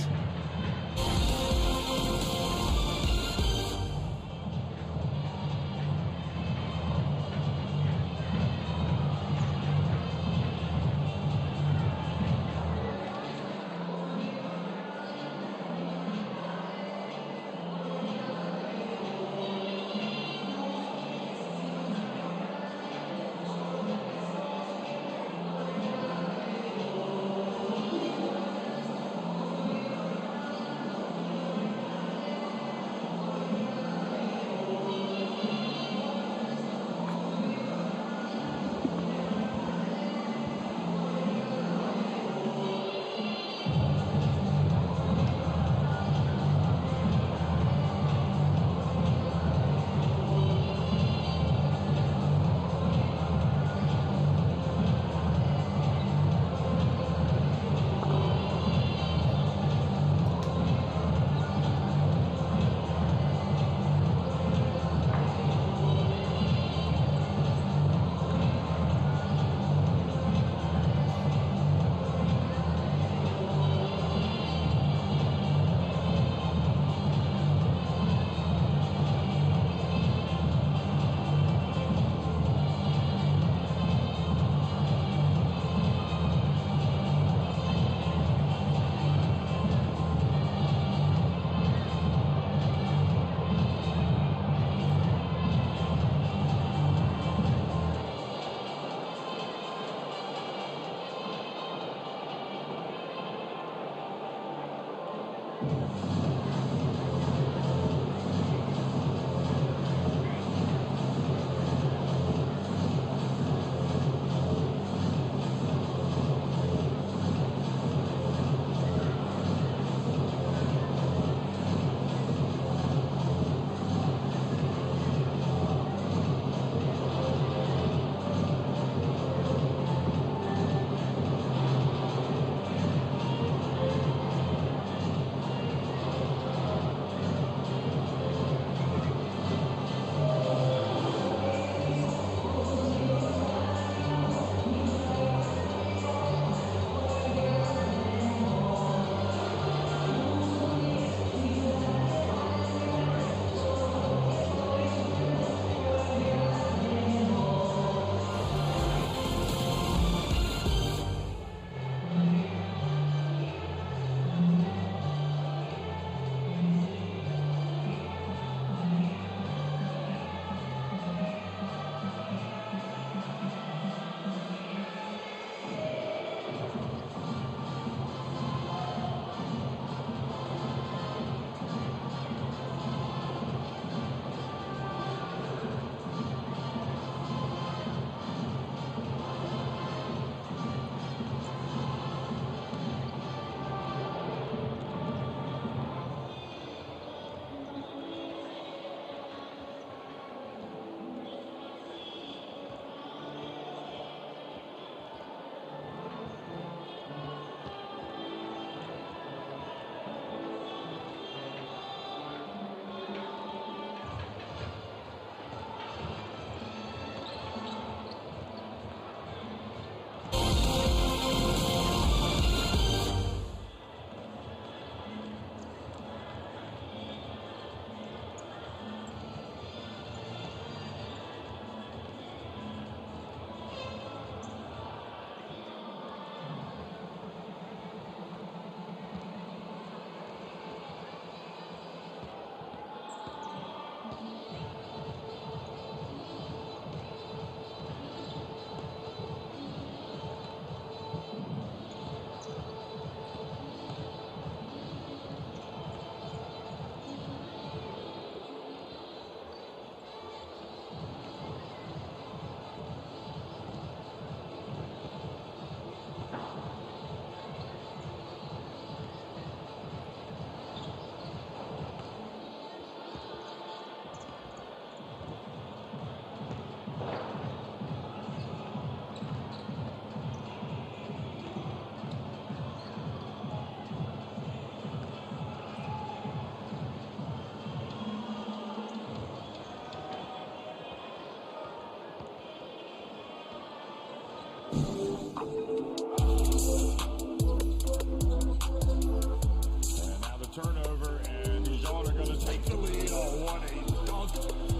turnover, and Dijon are going to take the lead. Oh, what a dunk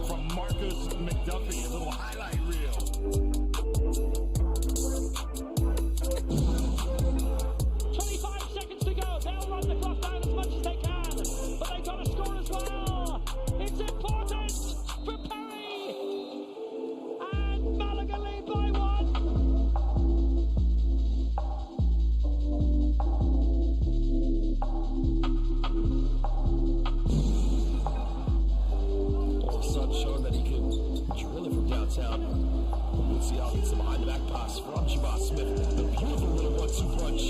from Marcus McDuffie. A little highlight reel. 25 seconds to go. They'll run the clock down as much as they can, but they've got to score as well. It's important for Perry, and Malaga lead by 1. Showing that he can drill it from downtown. We'll see how he gets the behind the back pass from Shabazz Smith. A beautiful little 1-2 punch.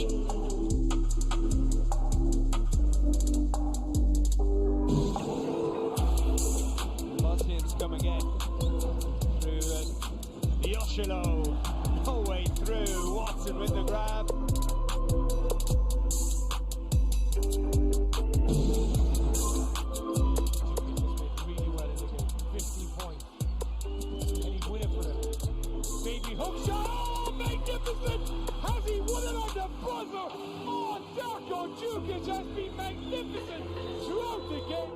Bosnians come again through Yoshilo. No way through. Watson with the grab. Hook shot! Oh, magnificent! Has he won it on the buzzer? Oh, Darko Jukic has been magnificent throughout the game.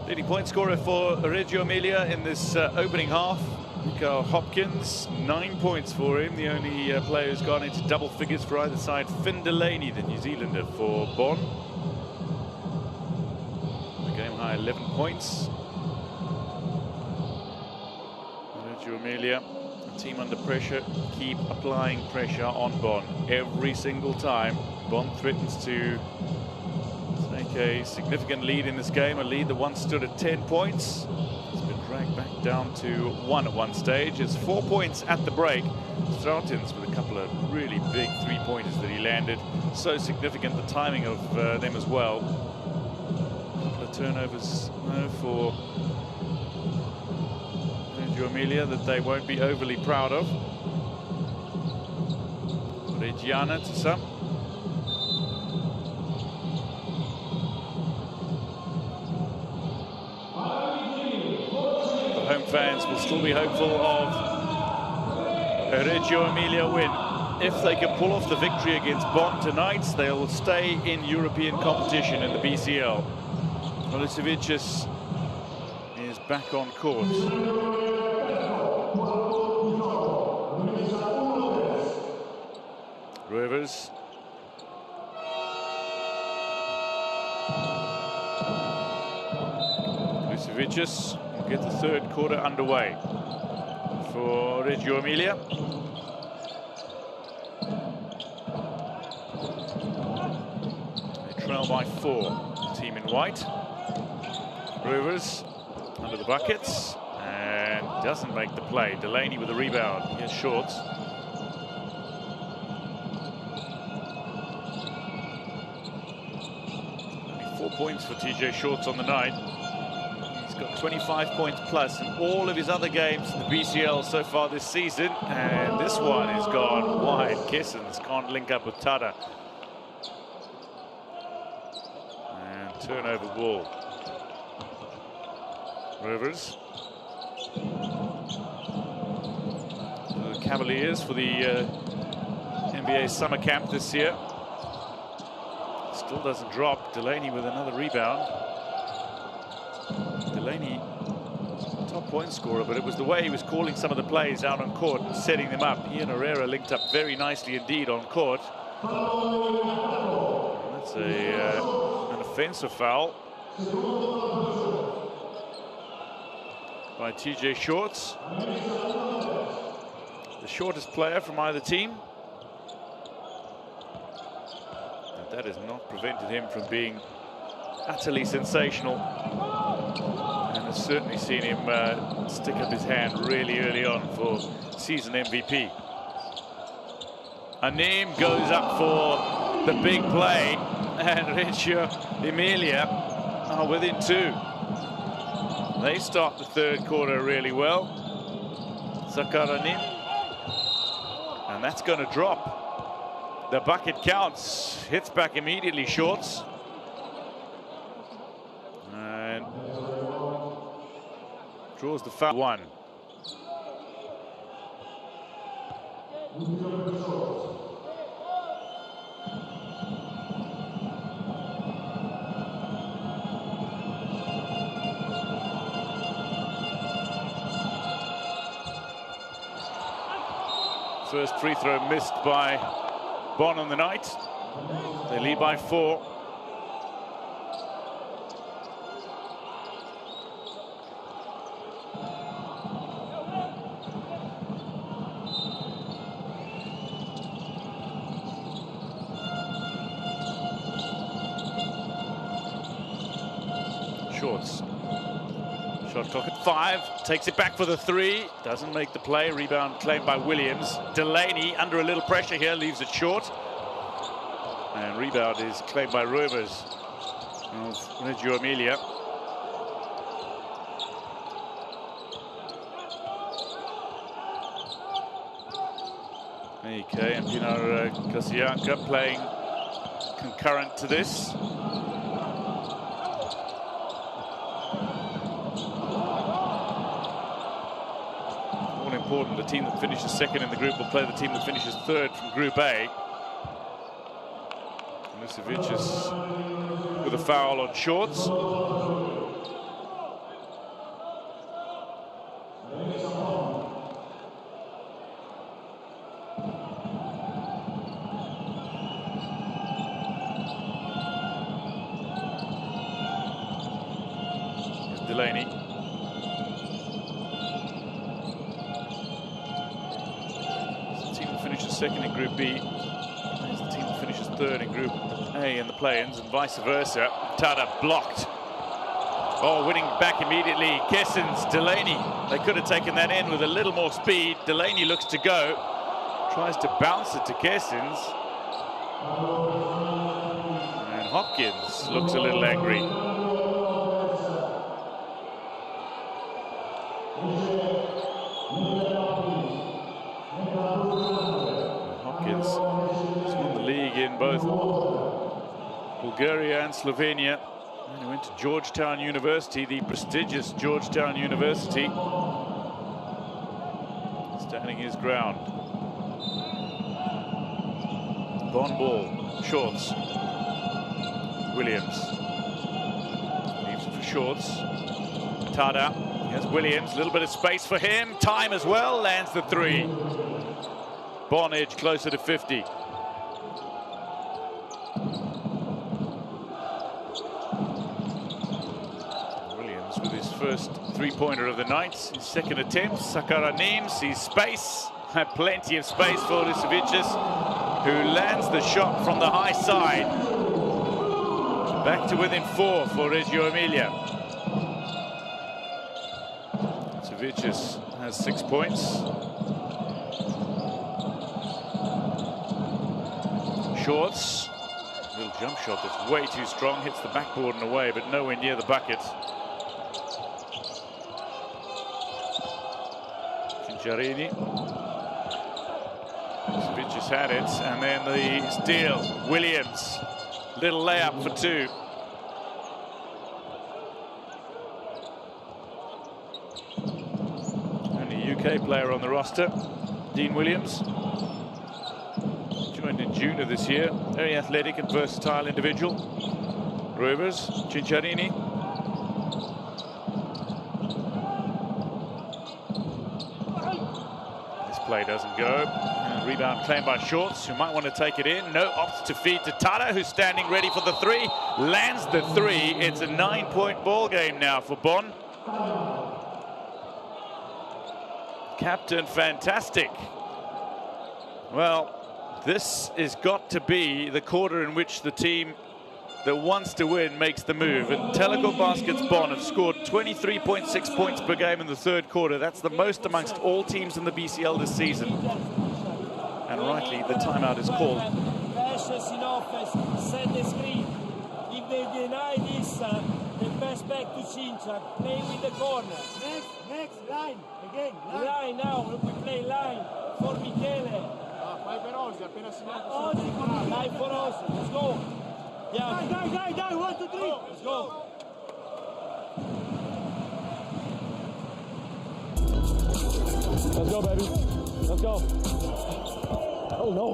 Leading point scorer for Reggio Emilia in this opening half, Mikael Hopkins, 9 points for him. The only player who's gone into double figures for either side, Finn Delaney, the New Zealander for Bonn. The game high 11 points. Reggio Emilia, a team under pressure, keep applying pressure on Bonn every single time. Bonn threatens to take a significant lead in this game, a lead that once stood at 10 points. It's been dragged back down to 1 at one stage. It's 4 points at the break. Strautins with a couple of really big three-pointers that he landed. So significant, the timing of them as well. A couple of turnovers for Reggio Emilia that they won't be overly proud of. Reggiana to some. Home fans will still be hopeful of a Reggio Emilia win. If they can pull off the victory against Bonn tonight, they'll stay in European competition in the BCL. Milisevicius is back on court. Rivers. Milisevicius will get the third quarter underway for Reggio Emilia. They trail by 4, team in white. Rivers under the buckets and doesn't make the play. Delaney with the rebound. He has Shorts. Only 4 points for TJ Shorts on the night. He's got 25 points plus in all of his other games in the BCL so far this season. And this one has gone wide. Kessens can't link up with Tada. And turnover ball. Rivers. The Cavaliers for the NBA summer camp this year. Still doesn't drop. Delaney with another rebound. Delaney, top point scorer, but it was the way he was calling some of the plays out on court and setting them up. He and Herrera linked up very nicely indeed on court. And that's an offensive foul by TJ Shorts, the shortest player from either team. But that has not prevented him from being utterly sensational, and has certainly seen him stick up his hand really early on for season MVP. Anim goes up for the big play, and Reggio Emilia are within 2. They start the third quarter really well. Zakaranim. And that's going to drop. The bucket counts. Hits back immediately, Shorts. And draws the foul. 1. First free throw missed by Bonn on the night. They lead by 4. Shorts. Shot clock at 5, takes it back for the 3, doesn't make the play. Rebound claimed by Williams. Delaney under a little pressure here, leaves it short. And rebound is claimed by Rovers of Reggio Emilia. Okay, and Pinar Kasianka playing concurrent to this. Important. The team that finishes second in the group will play the team that finishes third from Group A. Misevicius with a foul on Shorts. Here's Delaney. Second in Group B. There's the team that finishes third in Group A in the play-ins, and vice versa. Tada blocked. Oh, winning back immediately. Kessens, Delaney. They could have taken that in with a little more speed. Delaney looks to go. Tries to bounce it to Kessens. And Hopkins looks a little angry. He's won the league in both Bulgaria and Slovenia. And he went to Georgetown University, the prestigious Georgetown University. Standing his ground. Bonn ball, Shorts. Williams. Leaves it for Shorts. Tada. Here's Williams, a little bit of space for him. Time as well, lands the 3. Bonn edge closer to 50. Williams with his first 3-pointer of the night. His second attempt. Sakaranim sees space. Had plenty of space for Lisevicius, who lands the shot from the high side. Back to within 4 for Reggio Emilia. Lisevicius has 6 points. Shorts, little jump shot that's way too strong, hits the backboard and away, but nowhere near the bucket. Cinciarini. Lisevicius had it, and then the steal. Williams, little layup for 2. Only UK player on the roster, Dean Williams. Joined in June of this year. Very athletic and versatile individual. Rovers, Cinciarini. This play doesn't go. And rebound claimed by Shorts, who might want to take it in. No, opts to feed to Tada, who's standing ready for the 3. Lands the 3. It's a 9-point ball game now for Bonn. Captain fantastic. Well, this has got to be the quarter in which the team that wants to win makes the move. And Telekom Basket's Bonn have scored 23.6 points per game in the 3rd quarter. That's the most amongst all teams in the BCL this season. And rightly, the timeout is called. Pressures in offense, set the screen. If they deny this, the pass back to Cincia. Play with the corner. Next, line. Again, line now. We play line for Michele. Vai per Osi, appena segnato. Dai for Osi, let's go. Dai, 1, 2, 3. Let's go. Let's go, baby. Let's go. Oh no.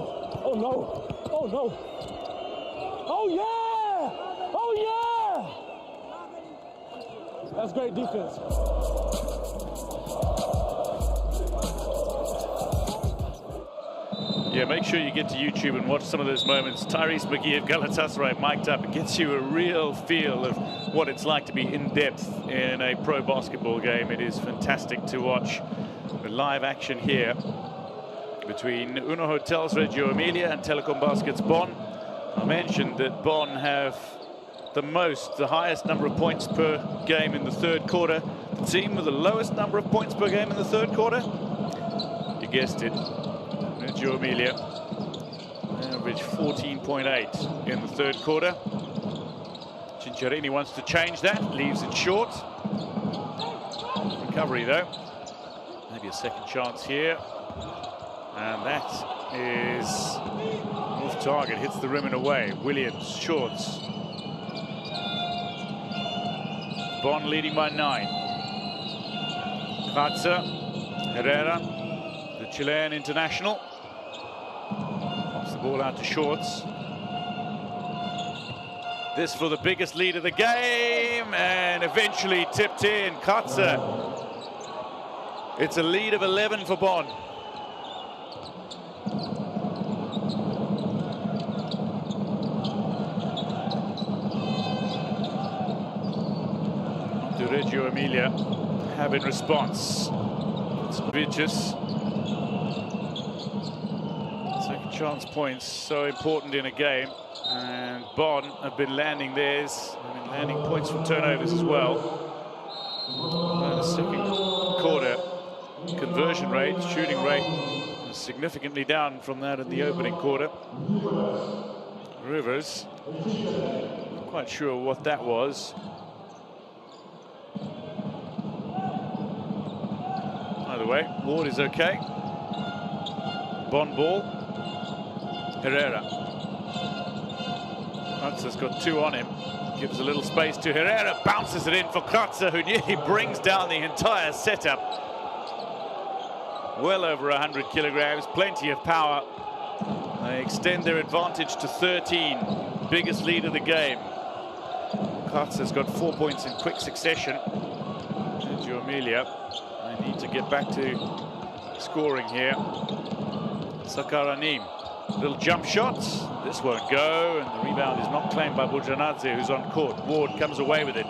Oh no. Oh no. Oh yeah! Oh yeah! That's great defense. Yeah, make sure you get to YouTube and watch some of those moments. Tyrese McGee of Galatasaray mic'd up. It gets you a real feel of what it's like to be in depth in a pro basketball game. It is fantastic to watch the live action here between UNAHOTELS Reggio Emilia and Telekom Basket's Bonn. I mentioned that Bonn have the highest number of points per game in the third quarter. The team with the lowest number of points per game in the third quarter, you guessed it, Reggio Emilia, average 14.8 in the third quarter. Cinciarini wants to change that, leaves it short. Recovery though, maybe a second chance here, and that is off target, hits the rim and away. Williams, Shorts. Bonn leading by 9. Kratzer, Herrera, the Chilean international. Pops the ball out to Shorts. This for the biggest lead of the game, and eventually tipped in. Kratzer. It's a lead of 11 for Bonn. Reggio Emilia have in response. It's vicious. Second chance points so important in a game, and Bonn have been landing theirs. They've been landing points from turnovers as well. And the second quarter conversion rate, shooting rate, is significantly down from that in the opening quarter. Rivers, not quite sure what that was. Either way, Ward is okay. Bonn ball. Herrera. Kratzer's got 2 on him. Gives a little space to Herrera. Bounces it in for Kratzer, who nearly brings down the entire setup. Well over 100 kilograms. Plenty of power. They extend their advantage to 13. Biggest lead of the game. Kratzer's got 4 points in quick succession. Reggio Emilia. They need to get back to scoring here. Sakaranim, little jump shots. This won't go, and the rebound is not claimed by Bujanadze, who's on court. Ward comes away with it.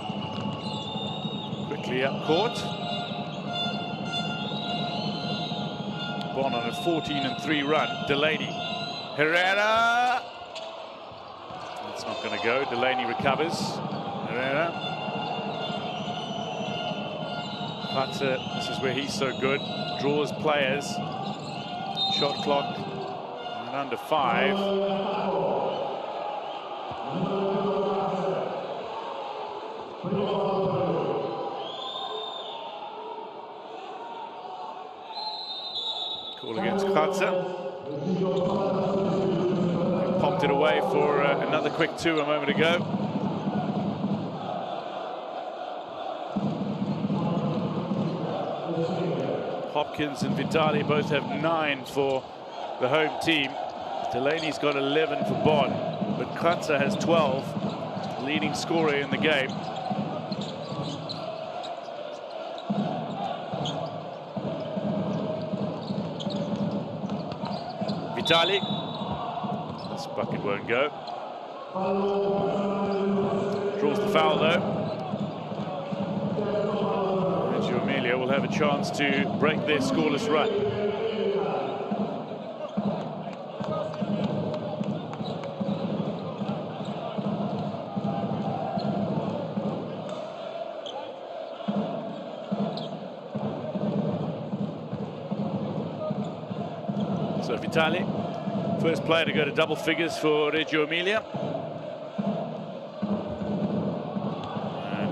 Quickly up court. Bonn on a 14-3 run. Delaney, Herrera. That's not going to go. Delaney recovers. Herrera. Kratzer, this is where he's so good, draws players. Shot clock and under 5. Call against Kratzer. Popped it away for another quick 2 a moment ago. Hopkins and Vitali both have 9 for the home team. Delaney's got 11 for Bonn, but Kratzer has 12, leading scorer in the game. Vitali. This bucket won't go. Draws the foul though. Reggio Emilia will have a chance to break their scoreless run. So Vitali, first player to go to double figures for Reggio Emilia.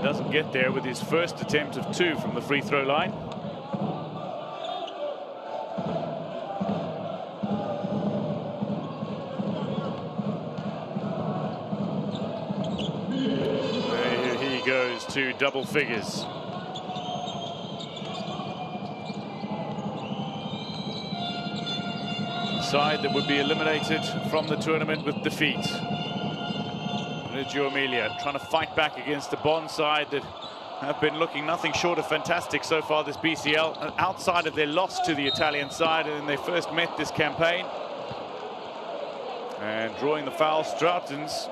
Doesn't get there with his first attempt of 2 from the free throw line. There he goes to double figures. Side that would be eliminated from the tournament with defeat. Reggio Emilia trying to fight back against the Bonn side that have been looking nothing short of fantastic so far this BCL, outside of their loss to the Italian side and they first met this campaign. And drawing the foul, Strautens.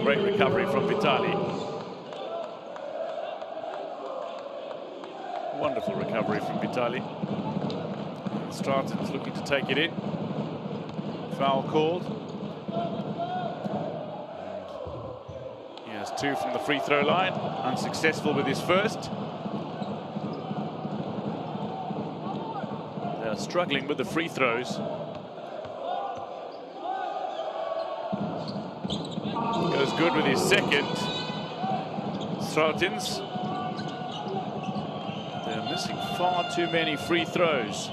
Great recovery from Vitali. Wonderful recovery from Vitali. Strautens looking to take it in. Foul called. He has 2 from the free throw line. Unsuccessful with his first. They're struggling with the free throws. Goes good with his second. Strautens. They're missing far too many free throws.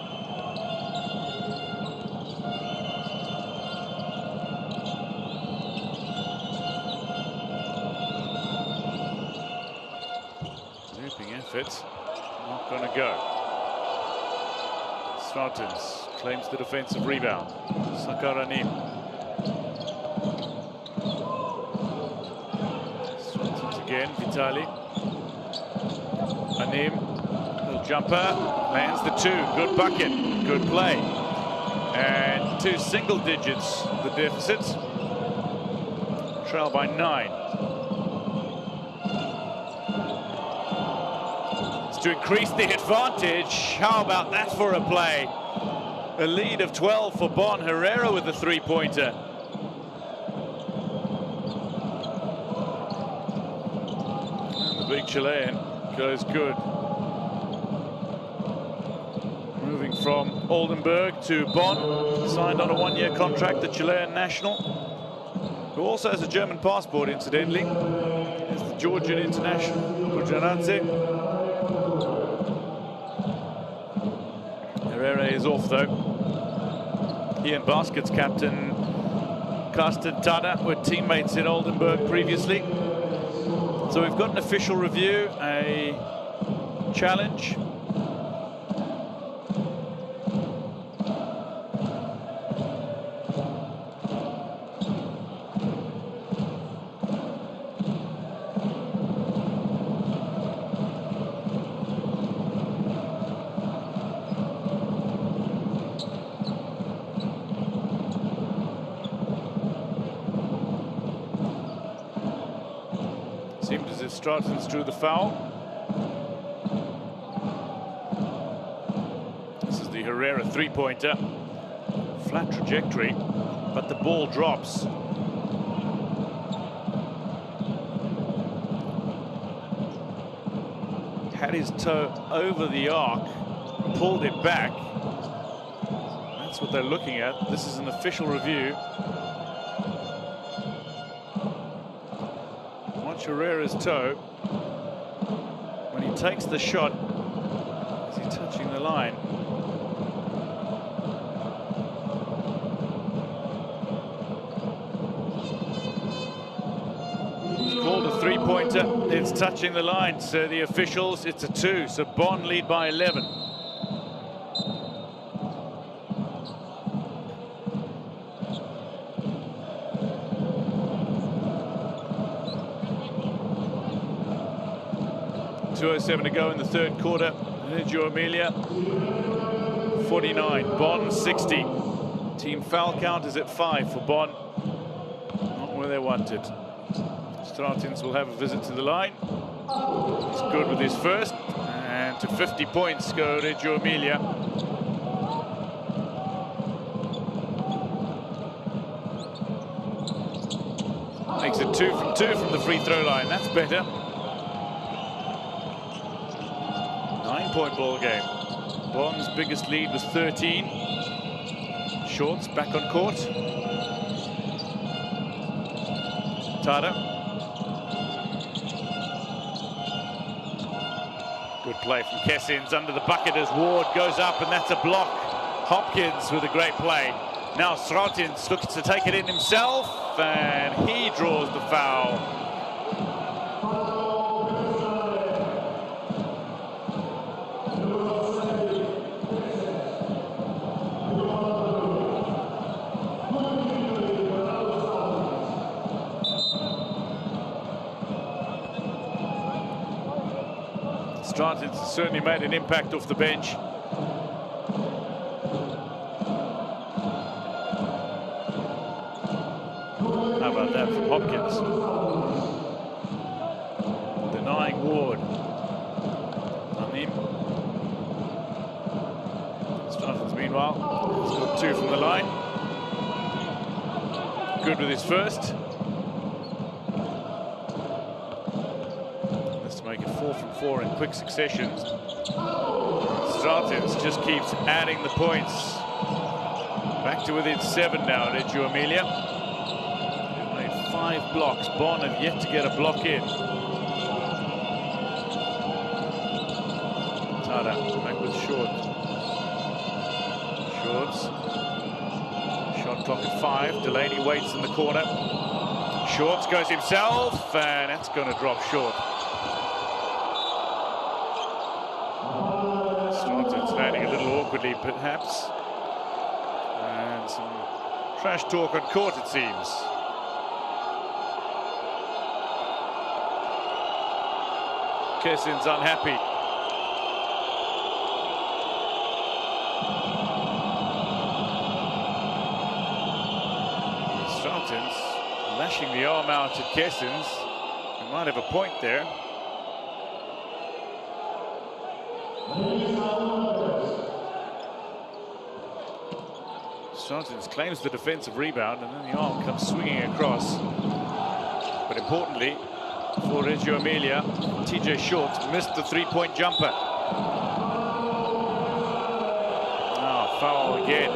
Looping effort, not going to go. Strautens claims the defensive rebound. Sakaranim. Strautens again, Vitali. Anim, little jumper, lands the 2. Good bucket, good play. And 2 single digits, the deficit. Trail by 9. To increase the advantage. How about that for a play? A lead of 12 for Bonn. Herrera with the 3-pointer. And the big Chilean goes good. Moving from Oldenburg to Bonn. Signed on a 1-year contract, the Chilean national, who also has a German passport, incidentally. Is the Georgian international, Kujanadze. Herrera is off, though. He and Baskets captain Carsten Tada were teammates in Oldenburg previously. So we've got an official review, a challenge. Seemed as if Strautens drew the foul. This is the Herrera 3-pointer. Flat trajectory, but the ball drops. Had his toe over the arc, pulled it back. That's what they're looking at. This is an official review. Herrera's toe, when he takes the shot, is he touching the line? It's called a 3-pointer. It's touching the line, so the officials, it's a 2, so Bonn lead by 11. .207 to go in the third quarter. Reggio Emilia 49, Bonn 60. Team foul count is at 5 for Bonn. Not where they wanted. Strautens will have a visit to the line. He's good with his first. And to 50 points go Reggio Emilia. Makes it 2 from 2 from the free throw line. That's better. 9-point ball game. Bonn's biggest lead was 13. Shorts back on court. Tada. Good play from Kessins under the bucket as Ward goes up, and that's a block. Hopkins with a great play. Now Strautens looks to take it in himself, and he draws the foul. Stratin's certainly made an impact off the bench. How about that from Hopkins? Denying Ward. On him. Stratin's meanwhile has got 2 from the line. Good with his first. Let's make it 4 from 4 in quick succession. Stratins just keeps adding the points. Back to within 7 now, Reggio Emilia. They've made 5 blocks. Bonn have yet to get a block in. Tada back with Short. Shorts. Shot clock at 5. Delaney waits in the corner. Shorts goes himself, and that's going to drop short. Stratin's landing a little awkwardly, perhaps. And some trash talk on court, it seems. Kessin's unhappy. Stratin's lashing the arm out at Kessin's. He might have a point there. Stratin's claims the defensive rebound, and then the arm comes swinging across. But importantly, for Reggio Emilia, TJ Short missed the 3-point jumper. Ah, foul again.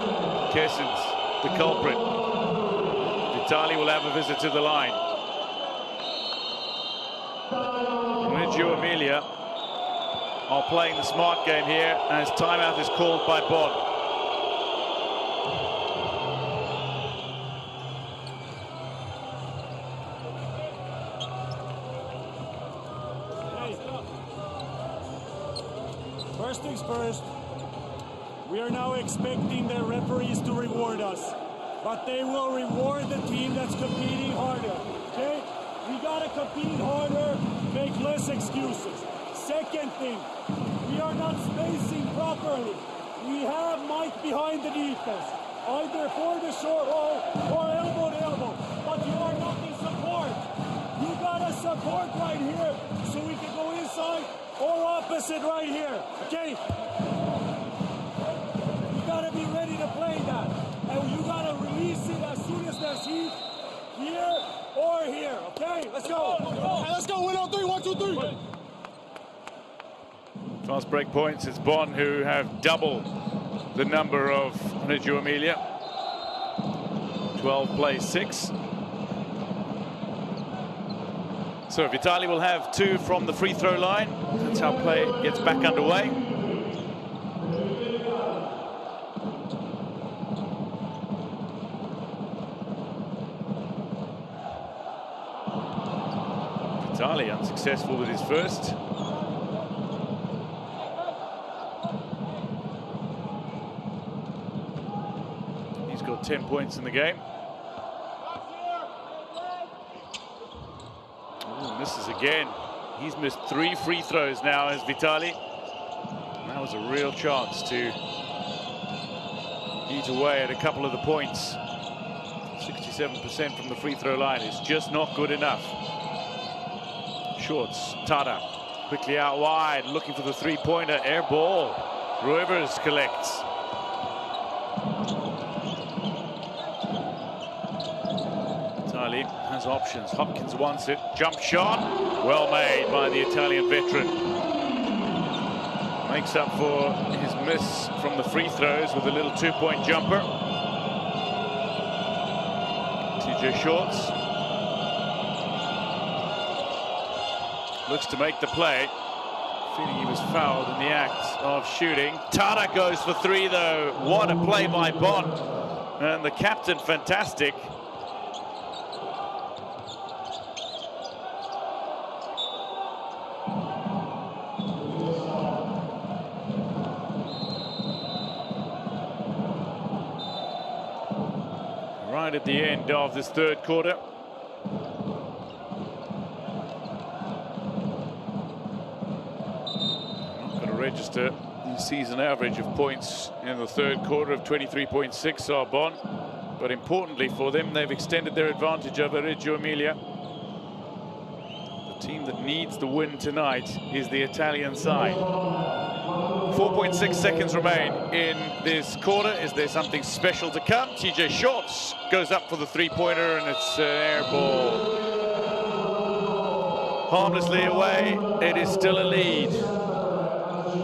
Kessin's the culprit. Vitali will have a visit to the line. Reggio Emilia are playing the smart game here, as timeout is called by Bonn. First things first, we are now expecting the referees to reward us, but they will reward the team that's competing harder, okay? We gotta compete harder, make less excuses. Second thing, we are not spacing properly. We have Mike behind the defense, either for the short roll or elbow to elbow, but you are not in support. You gotta support right here so we can go inside or opposite right here, okay? You gotta be ready to play that. And you gotta release it as soon as there's heat, here or here, okay? Let's go. Hey, let's go, win on 3, 1, 2, 3. Fast break points. It's Bonn who have double the number of Reggio Emilia. 12 plays 6. So Vitali will have 2 from the free throw line. That's how play gets back underway. Vitali unsuccessful with his first. He's got 10 points in the game. Misses again. He's missed 3 free throws now as Vitali. And that was a real chance to eat away at a couple of the points. 67% from the free throw line is just not good enough. Shorts, Tada, quickly out wide, looking for the 3-pointer, air ball. Rivers collects. Vitali has options. Hopkins wants it. Jump shot. Well made by the Italian veteran. Makes up for his miss from the free throws with a little 2-point jumper. TJ Shorts looks to make the play. Feeling he was fouled in the act of shooting. Tada goes for 3 though. What a play by Bonn. And the captain, fantastic. Right at the end of this third quarter. register the season average of points in the third quarter of 23.6 are Bonn. But importantly for them, they've extended their advantage over Reggio Emilia. The team that needs the win tonight is the Italian side. 4.6 seconds remain in this quarter. Is there something special to come? TJ Shorts goes up for the three-pointer, and it's an air ball. Harmlessly away. It is still a lead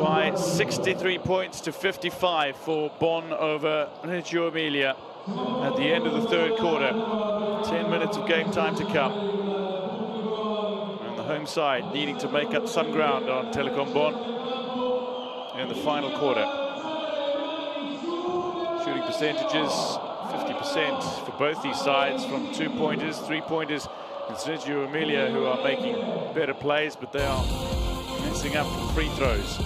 by 63 points to 55 for Bonn over Reggio Emilia at the end of the third quarter. 10 minutes of game time to come. And the home side needing to make up some ground on Telekom Bonn in the final quarter. Shooting percentages, 50% for both these sides from two-pointers, three-pointers. It's Reggio Emilia who are making better plays, but they are messing up from free throws.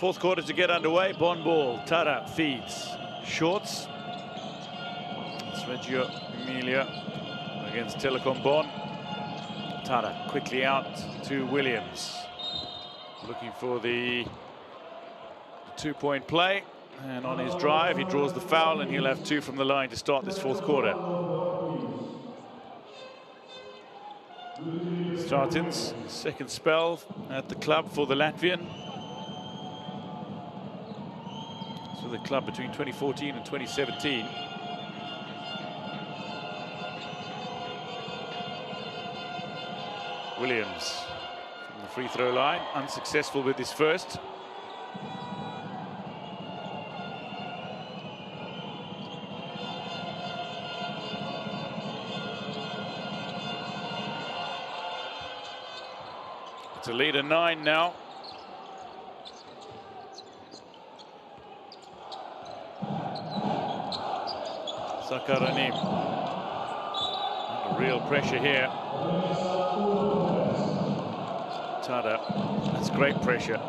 Fourth quarter to get underway. Bonn ball. Tara feeds. Shorts. It's Reggio Emilia against Telekom Bonn. Tara quickly out to Williams. Looking for the two-point play. And on his drive, he draws the foul, and he'll have two from the line to start this fourth quarter. Startins, second spell at the club for the Latvian. So the club between 2014 and 2017. Williams from the free throw line, unsuccessful with his first. It's a lead of 9 now. Sakaranim under real pressure here. Tada, that's great pressure.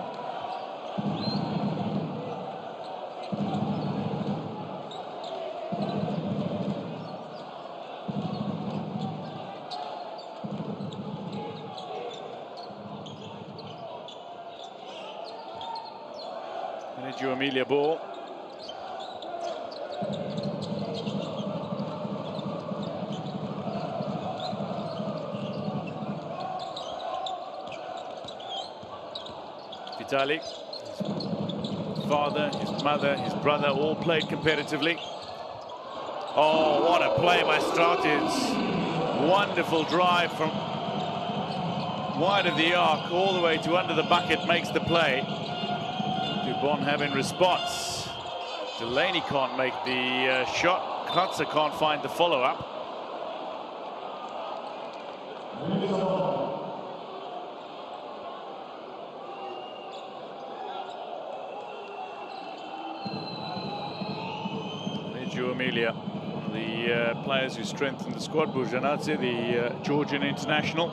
Reggio Emilia ball. Vitali, his father, his mother, his brother all played competitively. Oh, what a play by Startins. Wonderful drive from wide of the arc all the way to under the bucket, makes the play. Bonn have in response. Delaney can't make the shot. Kratzer can't find the follow-up. Reggio Emilia on the players who strengthened the squad. Bujanadze, the Georgian international.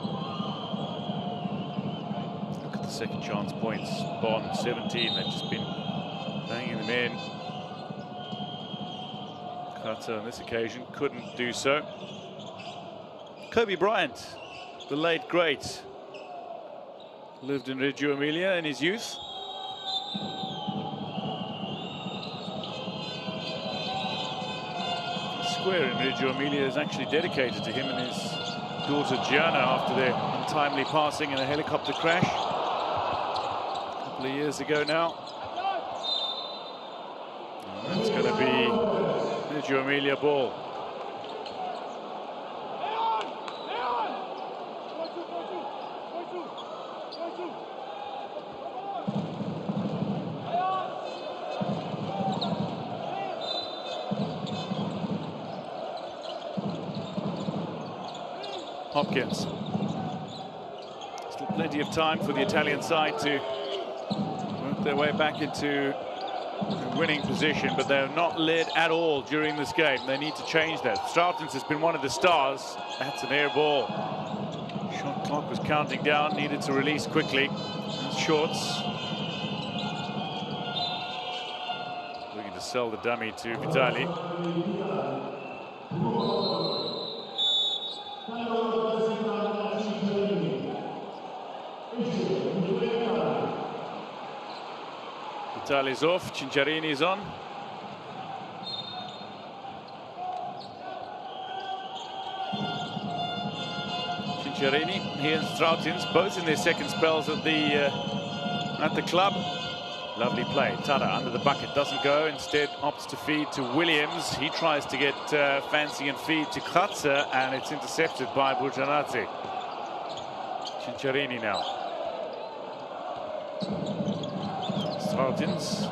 Look at the second chance points. Bonn 17. They've just been banging them in. Carter on this occasion couldn't do so. Kobe Bryant, the late great, lived in Reggio Emilia in his youth. The square in Reggio Emilia is actually dedicated to him and his daughter Gianna after their untimely passing in a helicopter crash a couple of years ago now. And that's going to be Reggio Emilia ball. Hopkins. Still plenty of time for the Italian side to work their way back into a winning position, but they're not led at all during this game. They need to change that. Strautins has been one of the stars. That's an air ball. Shot clock was counting down, needed to release quickly. Shorts. Looking to sell the dummy to Vitali. Vitali's off, Cinciarini's on. Cinciarini, he and Strautins, both in their second spells at the club. Lovely play. Tada under the bucket, doesn't go, instead opts to feed to Williams. He tries to get fancy and feed to Kratzer, and it's intercepted by Bujanadze. Cinciarini now. Strautins.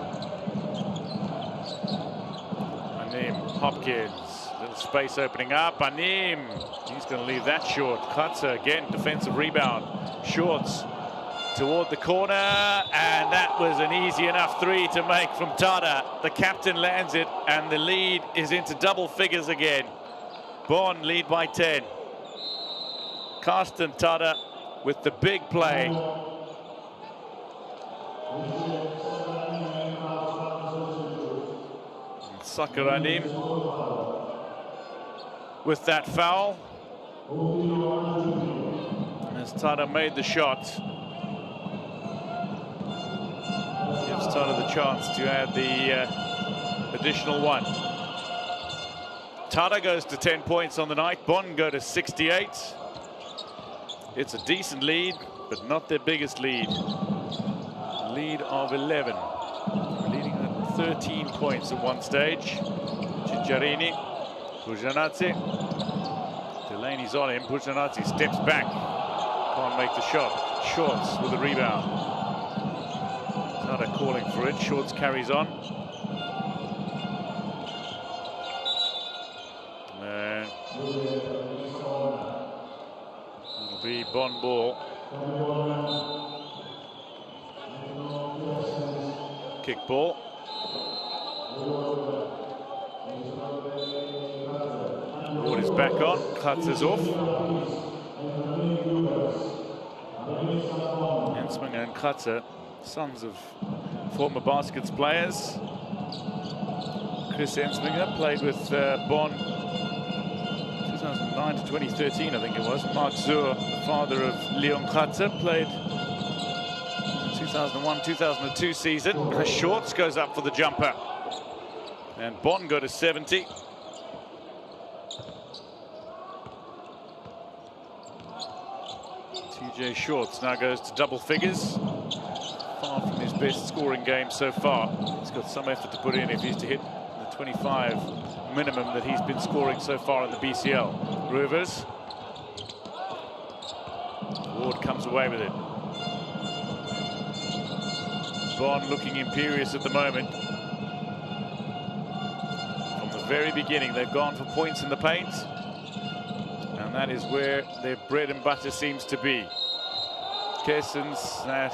Anim, Hopkins. Little space opening up. Anim. He's going to leave that short. Kratzer again, defensive rebound. Shorts toward the corner, and that was an easy enough three to make from Tada. The captain lands it, and the lead is into double figures again. Bonn lead by 10. Carsten Tada with the big play. Sakaranim with that foul. As Tada made the shot, gives Tada the chance to add the additional one. Tada goes to 10 points on the night. Bonn go to 68. It's a decent lead, but not their biggest lead. Lead of 11. Leading at 13 points at one stage. Cinciarini, Bujanadze. Delaney's on him. Bujanadze steps back. Can't make the shot. Shorts with the rebound. Tada calling for it. Shorts carries on. And it'll be Bonn ball. Kick ball. Ward is back on. Klatzer's off. Ensminger and Kratzer, sons of former baskets players. Chris Ensminger played with Bonn 2009 to 2013, I think it was. Mark Zur, the father of Leon Kratzer, played 2001-2002 season. Shorts goes up for the jumper. And Bonn go to 70. TJ Shorts now goes to double figures. Far from his best scoring game so far. He's got some effort to put in if he's to hit the 25 minimum that he's been scoring so far in the BCL. Rivers. Ward comes away with it. Bonn looking imperious at the moment. From the very beginning, they've gone for points in the paint. And that is where their bread and butter seems to be. Kessens, that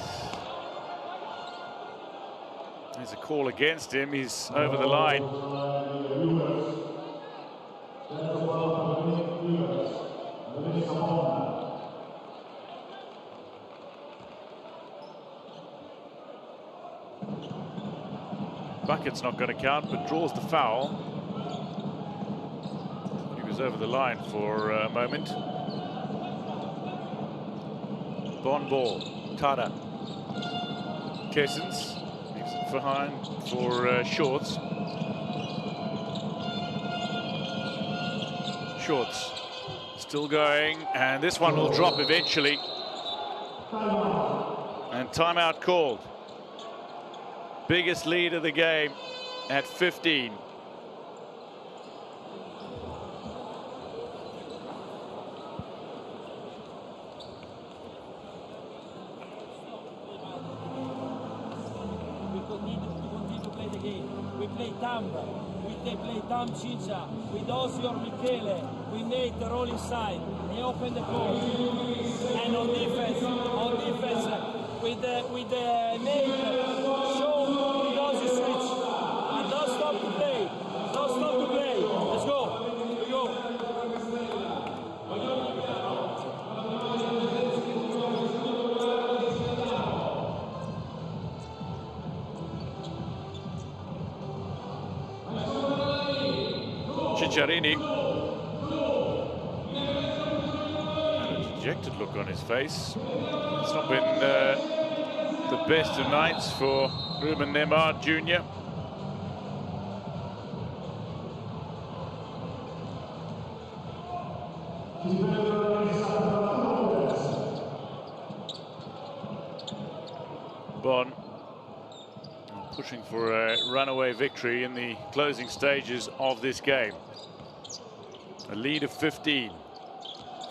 is a call against him. He's over the line. Bucket's not going to count, but draws the foul. He was over the line for a moment. Bonn ball, Tada. Kessens leaves it behind for Shorts. Shorts still going, and this one will drop eventually. And timeout called. Biggest lead of the game at 15. We continue to play the game. We play Tam. They play Tam Cincha. With Ozzy or Michele. We make the roll inside. They open the ball. And on defense, with the Nate, show with Ozzy switch. And don't stop to play. Don't stop to play. Let's go. Here we go. Cicciarini. And a dejected look on his face. It's not been the best of nights for Ruben Neymar Jr. Bonn pushing for a runaway victory in the closing stages of this game. A lead of 15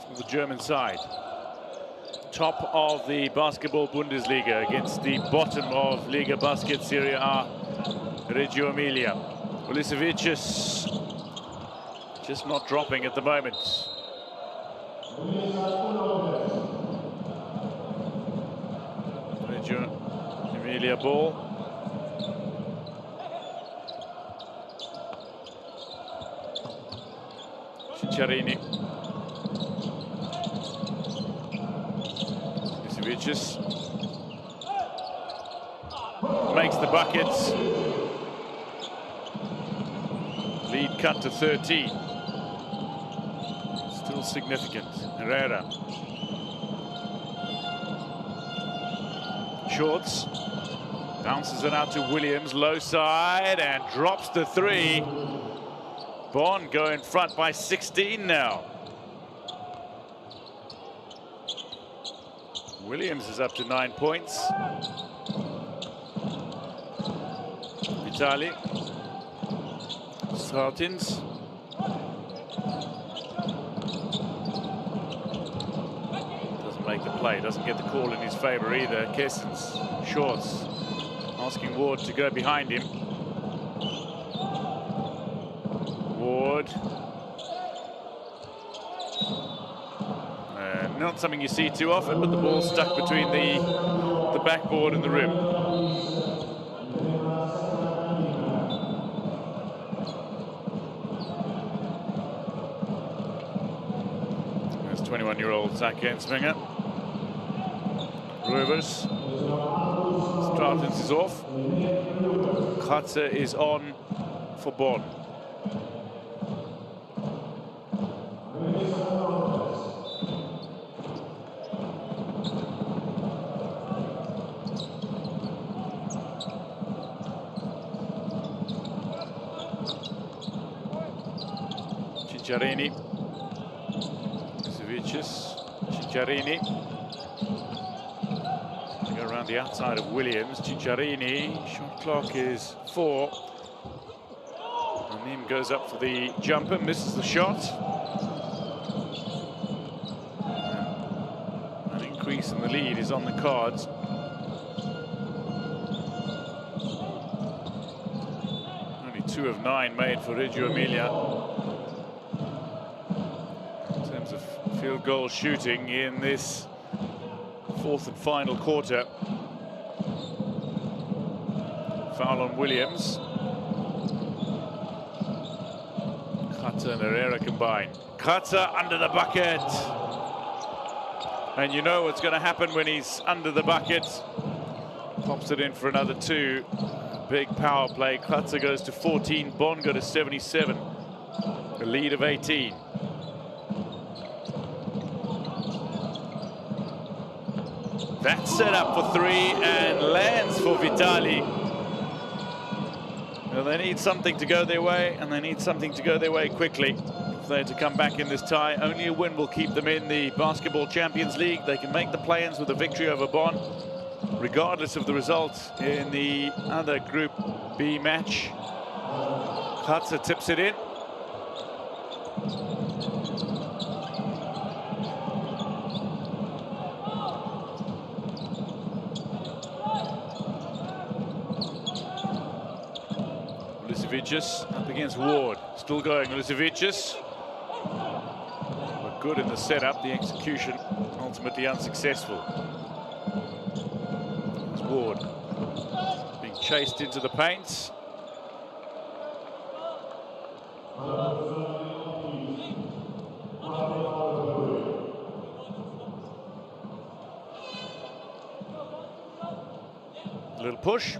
from the German side. Top of the Basketball Bundesliga against the bottom of Liga Basket Serie A, Reggio Emilia. Ulisevicius just not dropping at the moment. Reggio Emilia ball. Cicciarini. Ulisevicius makes the buckets. Lead cut to 13. Still significant. Herrera. Shorts. Bounces it out to Williams, low side, and drops the three. Bonn go in front by 16 now. Williams is up to 9 points. Vitali. Sartins. Doesn't make the play, doesn't get the call in his favor either. Kessens. Shorts. Asking Ward to go behind him. Ward. Not something you see too often, but the ball stuck between the backboard and the rim. There's 21-year-old Zach Ensminger. Rovers. Strautens is off. Kratzer is on for Bonn. Cicciarini. Ulisevicius. Cicciarini. Go around the outside of Williams. Cicciarini. Shot clock is 4. And Nim goes up for the jumper, misses the shot. And an increase in the lead is on the cards. Only 2 of 9 made for Reggio Emilia. Of field goal shooting in this 4th and final quarter. Foul on Williams. Kratzer and Herrera combine. Kratzer under the bucket. And you know what's going to happen when he's under the bucket. Pops it in for another 2. Big power play. Kratzer goes to 14. Bonn go to 77. A lead of 18. That's set up for 3 and lands for Vitali. Well, they need something to go their way, and they need something to go their way quickly. If they're to come back in this tie, only a win will keep them in the Basketball Champions League. They can make the play-ins with a victory over Bonn, regardless of the results in the other Group B match. Kratzer tips it in. Ulisevicius up against Ward. Still going, Ulisevicius. But good in the setup, the execution ultimately unsuccessful. There's Ward being chased into the paints. A little push.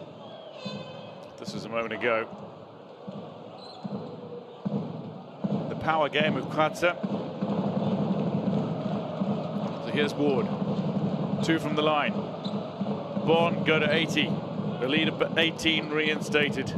This was a moment ago. The power game of Kratzer. So here's Ward. 2 from the line. Bonn go to 80. The lead of 18 reinstated.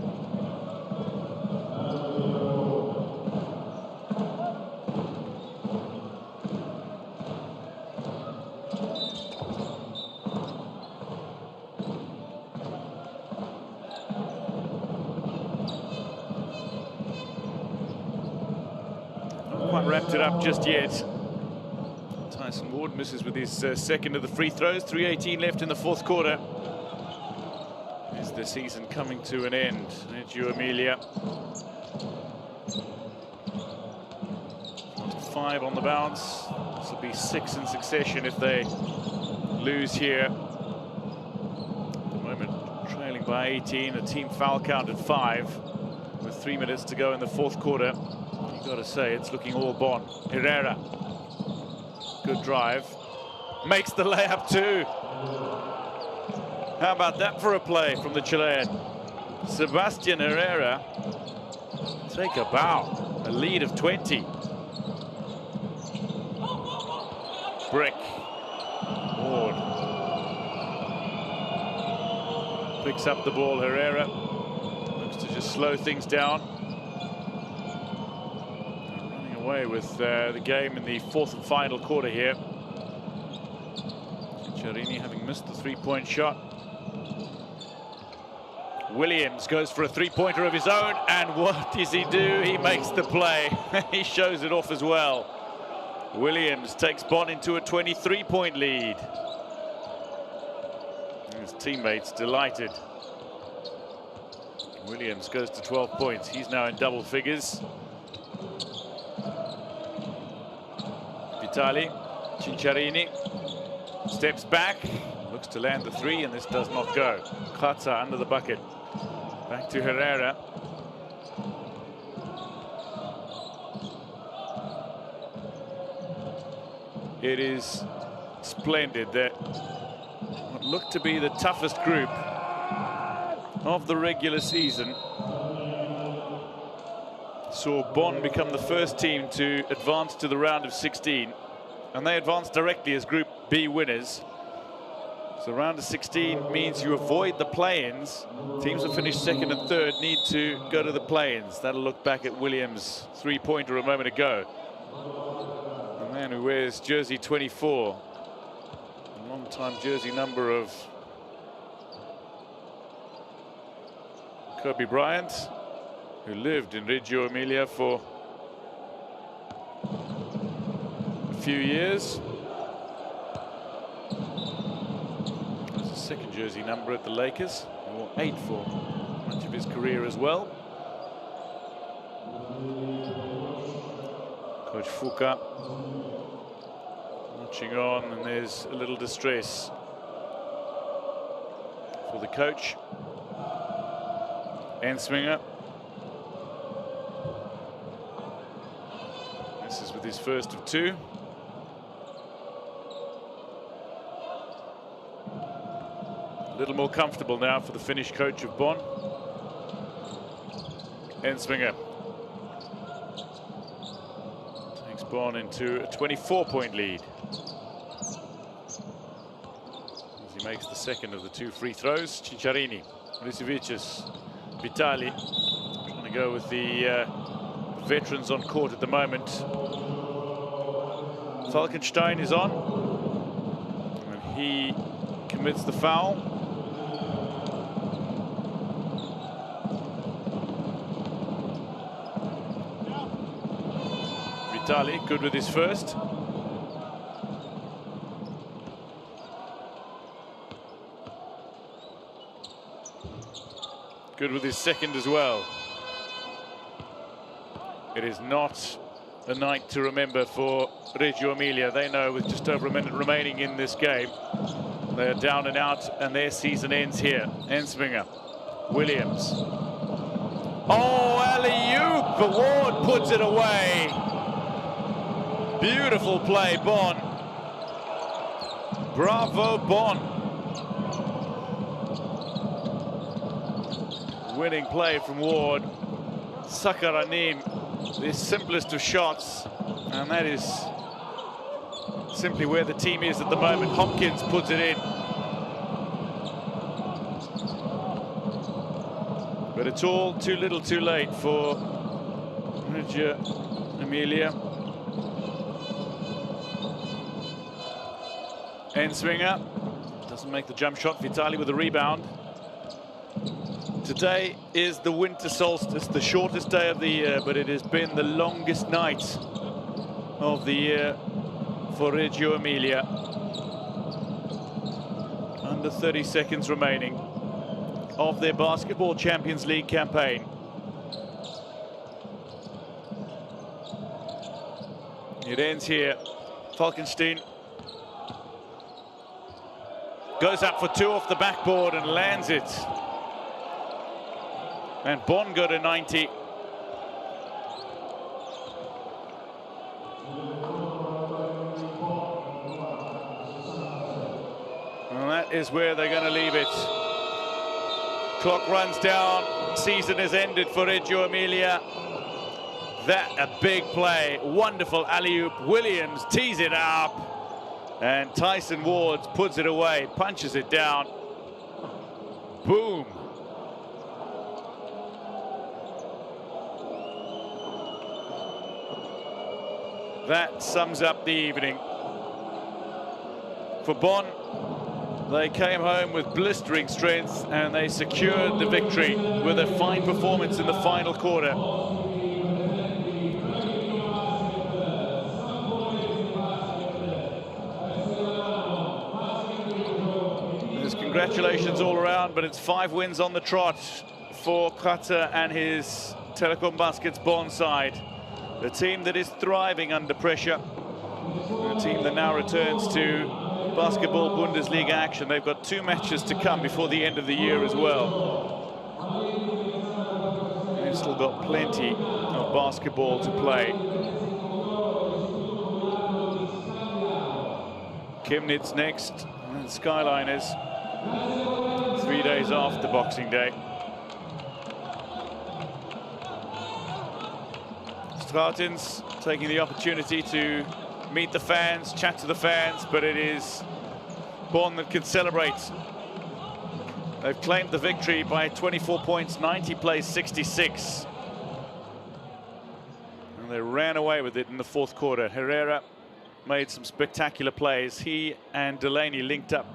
Quite wrapped it up just yet. Tyson Ward misses with his second of the free throws. 3:18 left in the 4th quarter. Is the season coming to an end? Reggio Emilia. 5 on the bounce. This will be 6 in succession if they lose here. At the moment, trailing by 18. A team foul count at 5 with 3 minutes to go in the 4th quarter. Got to say, it's looking all Bonn. Herrera, good drive, makes the layup too. How about that for a play from the Chilean? Sebastian Herrera, take a bow, a lead of 20. Brick, Ward picks up the ball. Herrera looks to just slow things down. Away with the game in the 4th and final quarter here. Cinciarini having missed the 3-point shot. Williams goes for a 3-pointer of his own, and what does he do? He makes the play. He shows it off as well. Williams takes Bonn into a 23-point lead. His teammates delighted. Williams goes to 12 points. He's now in double figures. Vitali, Cinciarini steps back, looks to land the 3, and this does not go. Kratzer under the bucket. Back to Herrera. It is splendid that what looked to be the toughest group of the regular season saw Bonn become the first team to advance to the round of 16, and they advanced directly as Group B winners. So round of 16 means you avoid the play-ins. Teams that finish 2nd and 3rd need to go to the play-ins. That'll look back at Williams' 3-pointer a moment ago. The man who wears jersey 24, a long-time jersey number of Kobe Bryant, who lived in Reggio Emilia for a few years. There's a 2nd jersey number at the Lakers. He wore 8 for much of his career as well. Coach Fuka watching on, and there's a little distress for the coach. Ensminger. This is with his first of two. A little more comfortable now for the Finnish coach of Bonn. Enswinger takes Bonn into a 24-point lead. As he makes the second of the two free throws, Cicciarini, Risevicius, Vitali, trying to go with the veterans on court at the moment. Falkenstein is on, and he commits the foul. Vitali, good with his first. Good with his second as well. It is not a night to remember for Reggio Emilia. They know with just over a minute remaining in this game, they're down and out, and their season ends here. Enswinger, Williams. Oh, alley-oop! But Ward puts it away. Beautiful play, Bonn. Bravo, Bonn. Winning play from Ward. Sakaranim, the simplest of shots, and that is simply where the team is at the moment. Hopkins puts it in. But it's all too little too late for Reggio Emilia. Enswinger doesn't make the jump shot. Vitali with the rebound. Today is the winter solstice, the shortest day of the year, but it has been the longest night of the year for Reggio Emilia. Under 30 seconds remaining of their Basketball Champions League campaign. It ends here. Falkenstein goes up for two off the backboard and lands it. And Bonn go to 90. And that is where they're going to leave it. Clock runs down. Season is ended for Reggio Emilia. That a big play. Wonderful alley-oop. Williams tees it up. And Tyson Ward puts it away, punches it down. Boom. That sums up the evening. For Bonn, they came home with blistering strength and they secured the victory with a fine performance in the final quarter. There's congratulations all around, but it's 5 wins on the trot for Kratzer and his Telekom Baskets Bonn side. A team that is thriving under pressure. A team that now returns to Basketball Bundesliga action. They've got 2 matches to come before the end of the year as well. They've still got plenty of basketball to play. Chemnitz next, and Skyliners 3 days after Boxing Day. Stratins taking the opportunity to meet the fans, chat to the fans, but it is Bonn that can celebrate. They've claimed the victory by 24 points, 90 plays 66. And they ran away with it in the 4th quarter. Herrera made some spectacular plays. He and Delaney linked up.